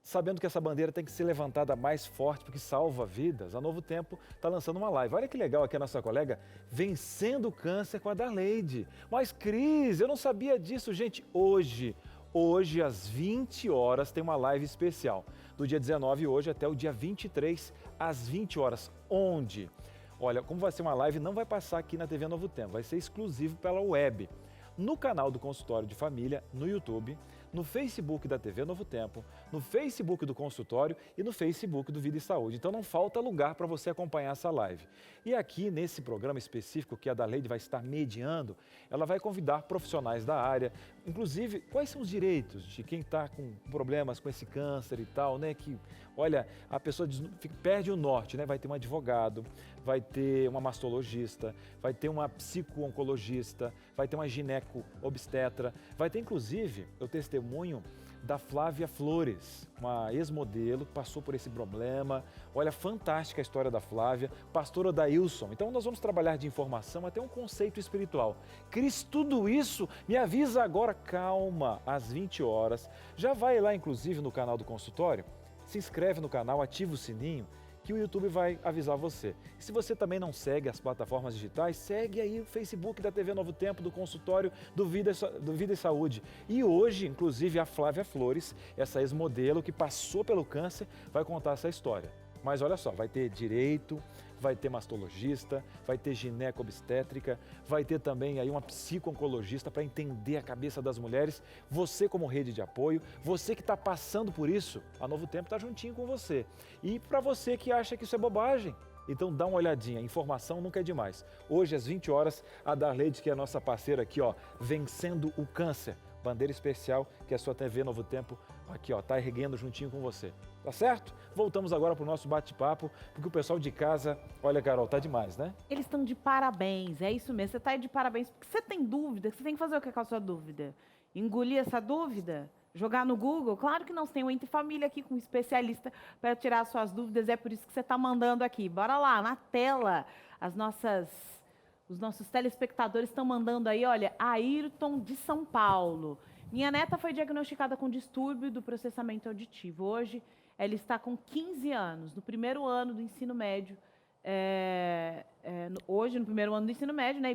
sabendo que essa bandeira tem que ser levantada mais forte, porque salva vidas, a Novo Tempo está lançando uma live. Olha que legal aqui a nossa colega, Vencendo o Câncer com a Darleide. Mas, Cris, eu não sabia disso, gente. Hoje, às 20 horas, tem uma live especial. Do dia 19 hoje até o dia 23, às 20 horas. Onde? Olha, como vai ser uma live, não vai passar aqui na TV Novo Tempo, vai ser exclusivo pela web. No canal do Consultório de Família, no YouTube, no Facebook da TV Novo Tempo, no Facebook do consultório e no Facebook do Vida e Saúde. Então não falta lugar para você acompanhar essa live. E aqui nesse programa específico que a Darleide vai estar mediando, ela vai convidar profissionais da área, inclusive quais são os direitos de quem está com problemas com esse câncer e tal, né? Que, olha, a pessoa perde o norte, né? Vai ter um advogado, vai ter uma mastologista, vai ter uma psico-oncologista, vai ter uma gineco-obstetra, vai ter inclusive o testemunho da Flávia Flores, uma ex-modelo que passou por esse problema. Olha, fantástica a história da Flávia, pastora Odailson. Então nós vamos trabalhar de informação até um conceito espiritual. Cris, tudo isso, me avisa agora, calma, às 20 horas. Já vai lá inclusive no canal do consultório, se inscreve no canal, ativa o sininho, que o YouTube vai avisar você. E se você também não segue as plataformas digitais, segue aí o Facebook da TV Novo Tempo, do consultório do Vida e Saúde. E hoje, inclusive, a Flávia Flores, essa ex-modelo que passou pelo câncer, vai contar essa história. Mas olha só, vai ter direito, vai ter mastologista, vai ter gineco-obstétrica, vai ter também aí uma psico-oncologista para entender a cabeça das mulheres. Você como rede de apoio, você que está passando por isso, a Novo Tempo está juntinho com você. E para você que acha que isso é bobagem, então dá uma olhadinha, informação nunca é demais. Hoje às 20 horas, a Darleide, que é a nossa parceira aqui, ó, Vencendo o Câncer, bandeira especial que a sua TV Novo Tempo aqui, ó, tá erguendo juntinho com você. Tá certo? Voltamos agora para o nosso bate-papo, porque o pessoal de casa, olha, Carol, tá demais, né? Eles estão de parabéns, é isso mesmo. Você está aí de parabéns, porque você tem dúvida, você tem que fazer o que com a sua dúvida? Engolir essa dúvida? Jogar no Google? Claro que não, você tem um Entre Família aqui com um especialista para tirar as suas dúvidas, é por isso que você está mandando aqui. Bora lá, na tela, os nossos telespectadores estão mandando aí, olha, Ayrton de São Paulo. Minha neta foi diagnosticada com distúrbio do processamento auditivo. Hoje, ela está com 15 anos, no primeiro ano do ensino médio. Hoje, no primeiro ano do ensino médio, né, e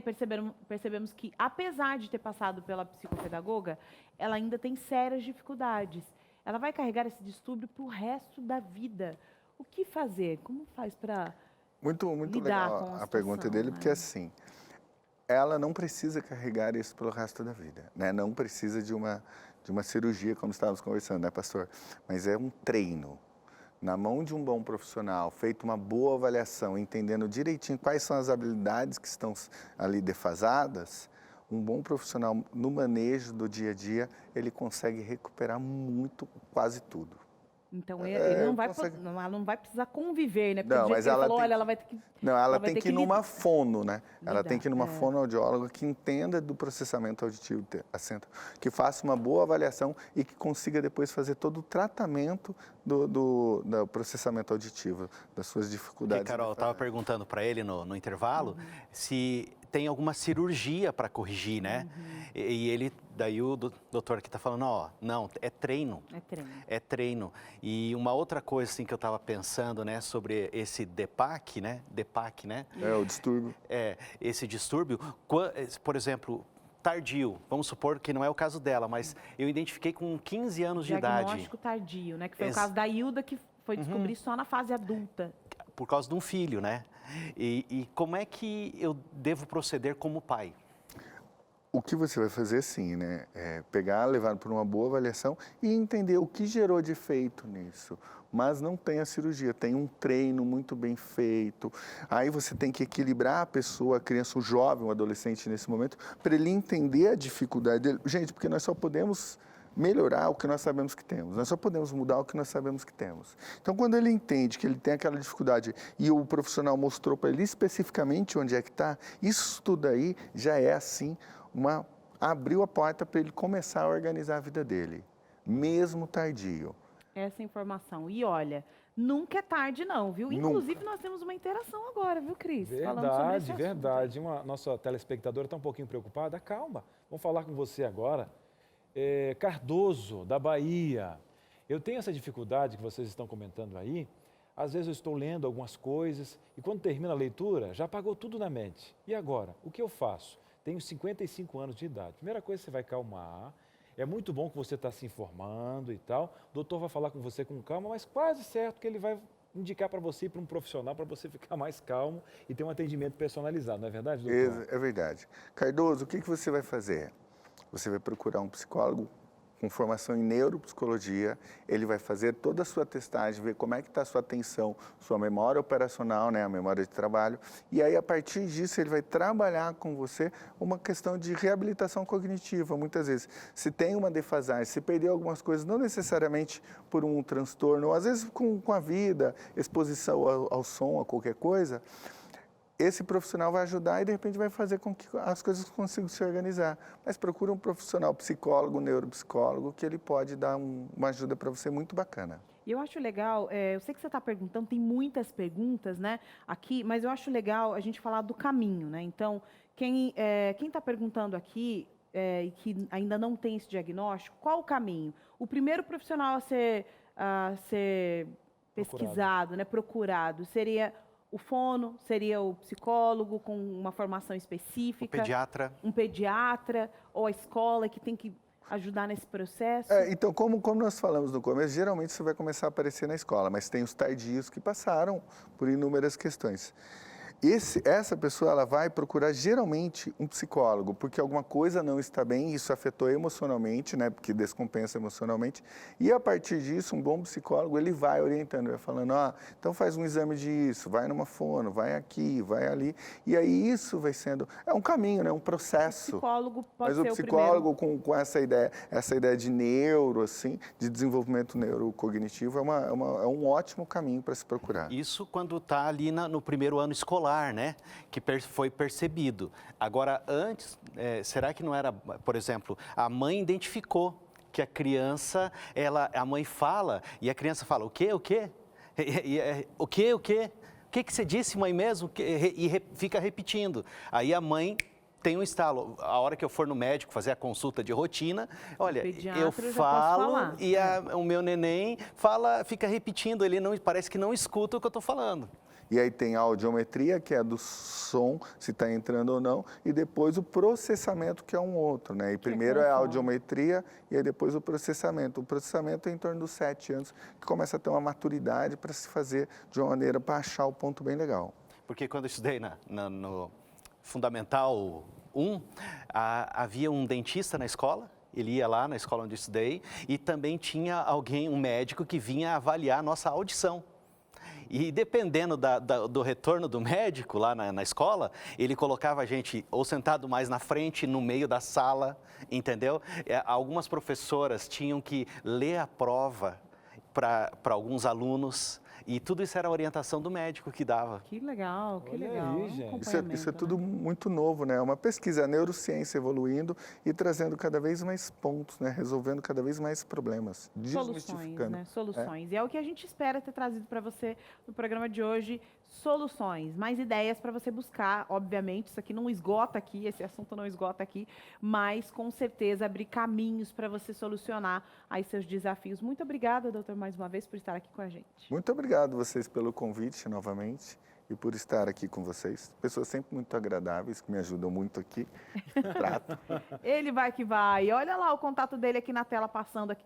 percebemos que, apesar de ter passado pela psicopedagoga, ela ainda tem sérias dificuldades. Ela vai carregar esse distúrbio para o resto da vida. O que fazer? Como faz para Muito lidar legal com a pergunta dele, né? porque assim, ela não precisa carregar isso pelo resto da vida, né? Não precisa de uma cirurgia, como estávamos conversando, né, pastor? Mas é um treino. Na mão de um bom profissional, feito uma boa avaliação, entendendo direitinho quais são as habilidades que estão ali defasadas, um bom profissional no manejo do dia a dia, ele consegue recuperar quase tudo. Então, ela não vai precisar conviver, né? Porque não, do jeito mas que ele ela falou, tem, olha, ela vai ter que... Não, ela tem que ir numa fono, né? Ela tem que ir numa fonoaudióloga que entenda do processamento auditivo, que faça uma boa avaliação e que consiga depois fazer todo o tratamento do processamento auditivo, das suas dificuldades. E, Carol, eu estava perguntando para ele no intervalo se tem alguma cirurgia para corrigir, né? E daí o doutor aqui está falando, ó, não, é treino. É treino. É treino. E uma outra coisa assim que eu estava pensando, né, sobre esse DPAC, né? É, o distúrbio. Esse distúrbio, por exemplo, tardio, vamos supor que não é o caso dela, mas eu identifiquei com 15 anos de idade. Diagnóstico tardio, né? Que foi o caso da Hilda, que foi descobrir só na fase adulta. Por causa de um filho, né? E como é que eu devo proceder como pai? O que você vai fazer, sim, né? É pegar, levar para uma boa avaliação e entender o que gerou de efeito nisso. Mas não tem a cirurgia, tem um treino muito bem feito. Aí você tem que equilibrar a pessoa, a criança, o jovem, o adolescente nesse momento, para ele entender a dificuldade dele. Gente, porque nós só podemos melhorar o que nós sabemos que temos. Nós só podemos mudar o que nós sabemos que temos. Então, quando ele entende que ele tem aquela dificuldade e o profissional mostrou para ele especificamente onde é que está, isso tudo aí já é, assim, abriu a porta para ele começar a organizar a vida dele, mesmo tardio. Essa informação. E olha, nunca é tarde não, viu? Nunca. Inclusive, nós temos uma interação agora, viu, Cris? Falando sobre esse Verdade, assunto verdade. Nossa telespectadora está um pouquinho preocupada. Calma, vamos falar com você agora. Cardoso, da Bahia. Eu tenho essa dificuldade que vocês estão comentando aí. Às vezes eu estou lendo algumas coisas e quando termina a leitura, já apagou tudo na mente. E agora? O que eu faço? Tenho 55 anos de idade. Primeira coisa, você vai calmar. É muito bom que você está se informando e tal. O doutor vai falar com você com calma, mas quase certo que ele vai indicar para você ir para um profissional para você ficar mais calmo e ter um atendimento personalizado. Não é verdade, doutor? É verdade. Cardoso, o que você vai fazer? Você vai procurar um psicólogo com formação em neuropsicologia, ele vai fazer toda a sua testagem, ver como é que está a sua atenção, sua memória operacional, né, a memória de trabalho, e aí a partir disso ele vai trabalhar com você uma questão de reabilitação cognitiva, muitas vezes. Se tem uma defasagem, se perdeu algumas coisas, não necessariamente por um transtorno, ou às vezes com a vida, exposição ao som, a qualquer coisa, esse profissional vai ajudar e, de repente, vai fazer com que as coisas consigam se organizar. Mas procura um profissional, psicólogo, neuropsicólogo, que ele pode dar uma ajuda para você muito bacana. E eu acho legal, eu sei que você está perguntando, tem muitas perguntas, né, aqui, mas eu acho legal a gente falar do caminho, né? Então, quem está perguntando aqui e que ainda não tem esse diagnóstico, qual o caminho? O primeiro profissional a ser pesquisado, né, procurado, seria o fono, seria o psicólogo com uma formação específica. Um pediatra, ou a escola que tem que ajudar nesse processo? Então, como nós falamos no começo, geralmente isso vai começar a aparecer na escola, mas tem os tardios que passaram por inúmeras questões. Essa pessoa ela vai procurar geralmente um psicólogo, porque alguma coisa não está bem, isso afetou emocionalmente, né, porque descompensa emocionalmente, e a partir disso, um bom psicólogo, ele vai orientando, vai falando, então faz um exame disso, vai numa fono, vai aqui, vai ali, e aí isso vai sendo, é um caminho, né, um processo. O psicólogo pode ser o psicólogo com essa ideia de neuro, assim, de desenvolvimento neurocognitivo, é um ótimo caminho para se procurar. Isso quando está ali no primeiro ano escolar, né? Que foi percebido. Agora, antes, será que não era, por exemplo, a mãe identificou que a criança, a mãe fala e a criança fala, o quê? O quê? O quê? O quê? O que você disse, mãe mesmo? E fica repetindo. Aí a mãe tem um estalo. A hora que eu for no médico fazer a consulta de rotina, olha, eu falo e o meu neném fica repetindo, ele parece que não escuta o que eu estou falando. E aí tem a audiometria, que é do som, se está entrando ou não, e depois o processamento, que é um outro, né? E primeiro é a audiometria e aí depois o processamento. O processamento é em torno dos 7 anos, que começa a ter uma maturidade para se fazer de uma maneira para achar o ponto bem legal. Porque quando eu estudei no Fundamental 1, havia um dentista na escola, ele ia lá na escola onde eu estudei, e também tinha um médico que vinha avaliar a nossa audição. E dependendo do retorno do médico lá na escola, ele colocava a gente ou sentado mais na frente, no meio da sala, entendeu? Algumas professoras tinham que ler a prova para alguns alunos. E tudo isso era a orientação do médico que dava. Que legal, que Olha legal. aí, gente. Isso é tudo muito novo, né? É uma pesquisa, a neurociência evoluindo e trazendo cada vez mais pontos, né? Resolvendo cada vez mais problemas. Soluções, né? Soluções. E é o que a gente espera ter trazido para você no programa de hoje. Soluções, mais ideias para você buscar. Obviamente, isso aqui não esgota aqui, esse assunto não esgota aqui, mas com certeza abrir caminhos para você solucionar aí seus desafios. Muito obrigada, doutor, mais uma vez, por estar aqui com a gente. Muito obrigado vocês pelo convite novamente e por estar aqui com vocês. Pessoas sempre muito agradáveis, que me ajudam muito aqui. Ele vai que vai. Olha lá o contato dele aqui na tela passando aqui.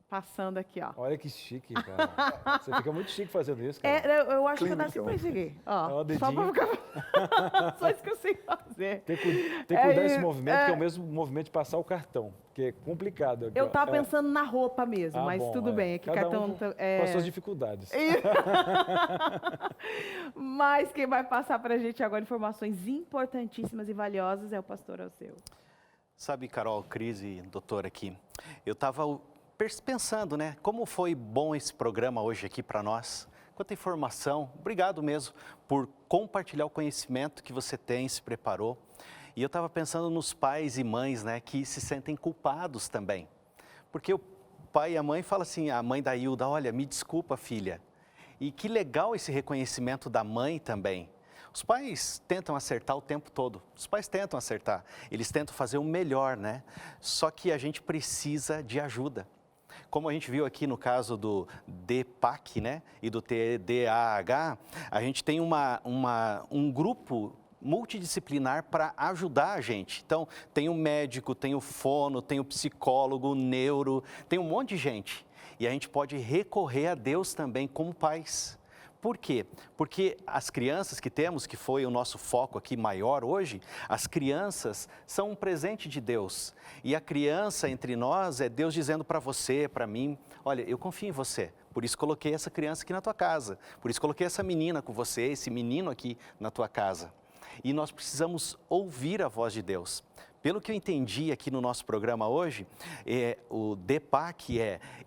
passando aqui, ó. Olha que chique, cara. Você fica muito chique fazendo isso, cara. Eu acho que eu nasci pra isso aqui. Ó, só pra ficar... Só isso que eu sei fazer. Tem que cuidar desse movimento, que é o mesmo movimento de passar o cartão, que é complicado. Aqui, Eu tava pensando na roupa mesmo, mas bom, tudo bem. É que Cada cartão... um com as suas dificuldades. Mas quem vai passar pra gente agora informações importantíssimas e valiosas é o pastor Alceu. Sabe, Carol, Cris e doutor aqui, eu estava pensando, né, como foi bom esse programa hoje aqui para nós. Quanta informação, obrigado mesmo por compartilhar o conhecimento que você tem, se preparou. E eu estava pensando nos pais e mães, né, que se sentem culpados também. Porque o pai e a mãe falam assim, a mãe da Hilda, olha, me desculpa, filha. E que legal esse reconhecimento da mãe também. Os pais tentam acertar o tempo todo, os pais tentam acertar, eles tentam fazer o melhor, né? Só que a gente precisa de ajuda. Como a gente viu aqui no caso do DPAC, né, e do TDAH, a gente tem um grupo multidisciplinar para ajudar a gente. Então, tem o médico, tem o fono, tem o psicólogo, o neuro, tem um monte de gente. E a gente pode recorrer a Deus também como pais. Por quê? Porque as crianças que temos, que foi o nosso foco aqui maior hoje, as crianças são um presente de Deus. E a criança entre nós é Deus dizendo para você, para mim, olha, eu confio em você, por isso coloquei essa criança aqui na tua casa, por isso coloquei essa menina com você, esse menino aqui na tua casa. E nós precisamos ouvir a voz de Deus. Pelo que eu entendi aqui no nosso programa hoje, o DPAC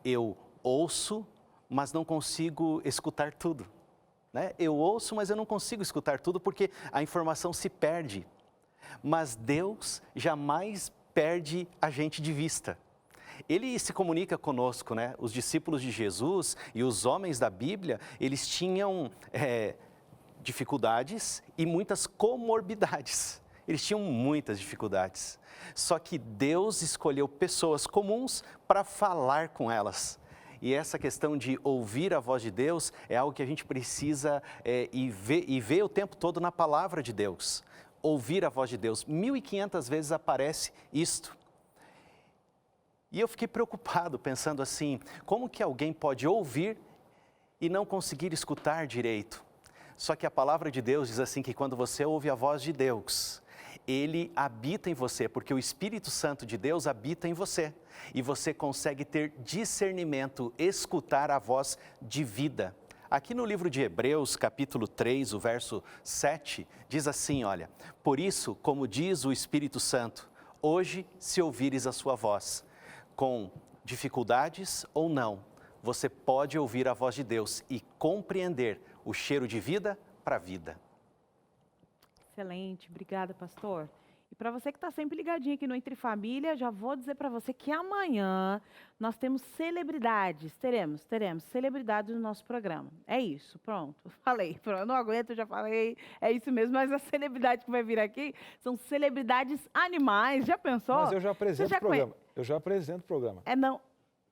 eu ouço, mas não consigo escutar tudo. Né? Eu ouço, mas eu não consigo escutar tudo porque a informação se perde. Mas Deus jamais perde a gente de vista. Ele se comunica conosco, né? Os discípulos de Jesus e os homens da Bíblia, eles tinham dificuldades e muitas comorbidades. Eles tinham muitas dificuldades. Só que Deus escolheu pessoas comuns para falar com elas. E essa questão de ouvir a voz de Deus é algo que a gente precisa ver o tempo todo na palavra de Deus. Ouvir a voz de Deus. 1.500 vezes aparece isto. E eu fiquei preocupado pensando assim, como que alguém pode ouvir e não conseguir escutar direito? Só que a palavra de Deus diz assim que quando você ouve a voz de Deus, Ele habita em você, porque o Espírito Santo de Deus habita em você. E você consegue ter discernimento, escutar a voz de vida. Aqui no livro de Hebreus, capítulo 3, o verso 7, diz assim, olha, por isso, como diz o Espírito Santo, hoje se ouvires a sua voz, com dificuldades ou não, você pode ouvir a voz de Deus e compreender o cheiro de vida para a vida. Excelente, obrigada, pastor. E para você que está sempre ligadinho aqui no Entre Família, já vou dizer para você que amanhã nós temos celebridades, teremos celebridades no nosso programa. É isso, pronto, falei, eu não aguento, já falei, é isso mesmo, mas a celebridade que vai vir aqui são celebridades animais, já pensou? Mas eu já apresento o programa, eu já apresento o programa.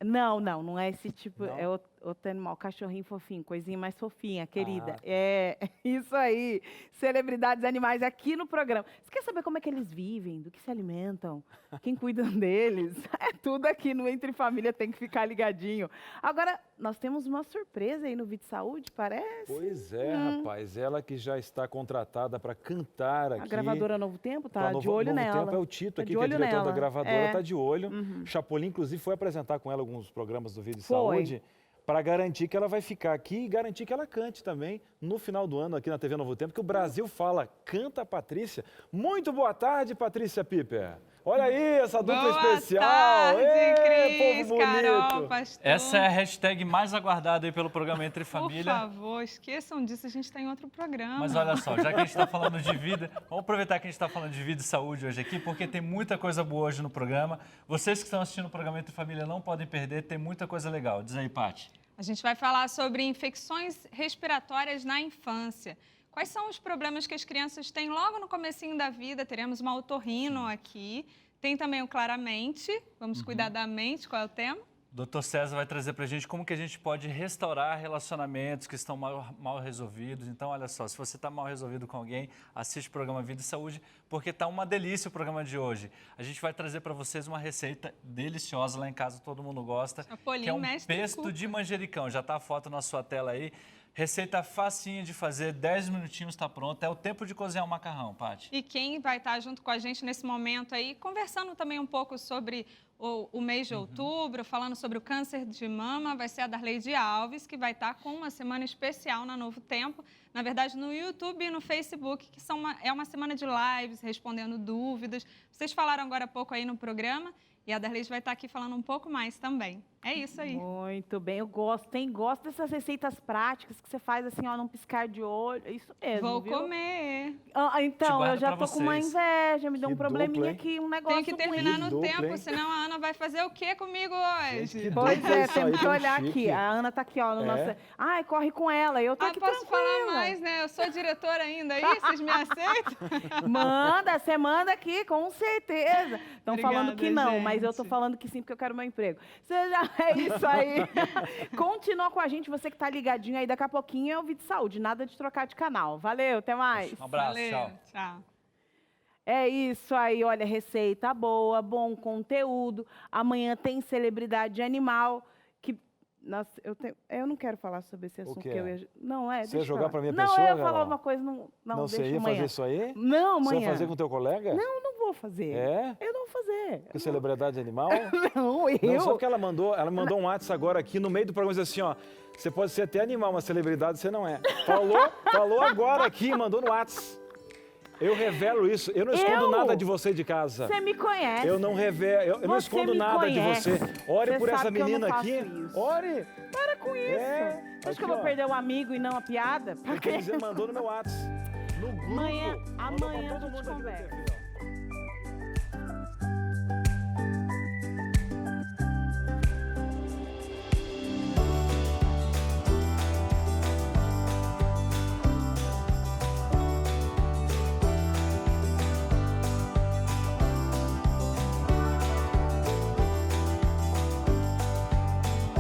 Não é esse tipo, Não? é outro animal, cachorrinho fofinho, coisinha mais fofinha, querida. É isso aí, celebridades animais aqui no programa. Você quer saber como é que eles vivem, do que se alimentam, quem cuida deles? É tudo aqui no Entre Família, tem que ficar ligadinho. Agora, nós temos uma surpresa aí no Vídeo Saúde, parece? Pois é, rapaz, ela que já está contratada para cantar aqui. A gravadora Novo Tempo tá Pra de olho Novo nela. Tempo é o Tito Tá aqui, de que é olho diretor da nela. gravadora, está de olho. Chapolin, inclusive, foi apresentar com ela alguns programas do Vídeo Saúde para garantir que ela vai ficar aqui e garantir que ela cante também no final do ano aqui na TV Novo Tempo, que o Brasil fala, canta a Patrícia. Muito boa tarde, Patrícia Piper. Olha aí, essa dupla especial. Boa tarde, povo Cris, bonito. Carol, pastor. Essa é a hashtag mais aguardada aí pelo programa Entre Família. Por favor, esqueçam disso, a gente está em outro programa. Mas olha só, já que a gente está falando de vida, vamos aproveitar que a gente está falando de vida e saúde hoje aqui, porque tem muita coisa boa hoje no programa. Vocês que estão assistindo o programa Entre Família não podem perder, tem muita coisa legal. Diz aí, Paty. A gente vai falar sobre infecções respiratórias na infância. Quais são os problemas que as crianças têm logo no comecinho da vida? Teremos uma otorrino aqui. Tem também o Claramente. Vamos cuidar da mente. Qual é o tema? O Dr. César vai trazer para a gente como que a gente pode restaurar relacionamentos que estão mal resolvidos. Então, olha só, se você está mal resolvido com alguém, assiste o programa Vida e Saúde, porque está uma delícia o programa de hoje. A gente vai trazer para vocês uma receita deliciosa lá em casa, todo mundo gosta, Chapolin, que é um mestre pesto cook. de manjericão. Já está a foto na sua tela aí. Receita facinha de fazer, 10 minutinhos está pronto. É o tempo de cozinhar o macarrão, Paty. E quem vai estar junto com a gente nesse momento aí, conversando também um pouco sobre o mês de outubro, falando sobre o câncer de mama, vai ser a Darleide Alves, que vai estar com uma semana especial na Novo Tempo. Na verdade, no YouTube e no Facebook, que é uma semana de lives, respondendo dúvidas. Vocês falaram agora há pouco aí no programa. E a Darleide vai estar aqui falando um pouco mais também. É isso aí. Muito bem, eu gosto. Gosto dessas receitas práticas que você faz assim, ó, num piscar de olho. É isso mesmo, Vou viu? comer. Então, eu já pra tô com uma vocês. inveja, me deu um Que probleminha dupla, hein? aqui, um negócio Tenho que terminar ruim. no dupla, tempo, hein? senão a Ana vai fazer o quê comigo hoje? Que Pois dupla é, isso aí, temos que tão olhar chique. aqui. A Ana tá aqui, ó, no É. nosso... Ai, corre com ela, eu tô aqui Posso tranquila. falar mais, né? Eu sou diretora ainda aí, vocês me aceitam? Manda, você manda aqui, com certeza. Estão falando que Obrigada, não, mas eu tô gente. falando que sim, porque eu quero meu emprego. Você já é isso aí. Continua com a gente, você que tá ligadinho aí, daqui a pouquinho é o Vídeo Saúde, nada de trocar de canal. Valeu, até mais. Um abraço, Valeu, tchau. tchau. É isso aí, olha, receita boa, bom conteúdo. Amanhã tem celebridade animal que... Nossa, eu não quero falar sobre esse assunto. quê? Que eu ia... Não, Você ia deixa eu jogar falar. pra minha não, pessoa, eu ia falar Carol? uma coisa, não Não, você deixa ia amanhã. fazer isso aí? Não, Você amanhã. ia fazer com o teu colega? Não vou fazer. É? Eu não vou fazer. Com celebridade animal? Não, eu... Não, sabe o que ela mandou? Ela mandou um WhatsApp agora aqui no meio do programa, disse assim, ó, você pode ser até animal, mas celebridade você não é. Falou agora aqui, mandou no WhatsApp. Eu revelo isso, eu não escondo Eu? nada de você de casa. Você me conhece. Eu não revelo, eu não Você escondo me nada conhece. de você. Ore Você por essa sabe que eu não menina faço aqui. isso. Ore. Para com isso. É, Acho aqui, que eu vou ó. perder o amigo e não a piada? Ele mandou no meu WhatsApp. No grupo. Amanhã Mandou pra a todo gente mundo aqui da conversa. TV, ó.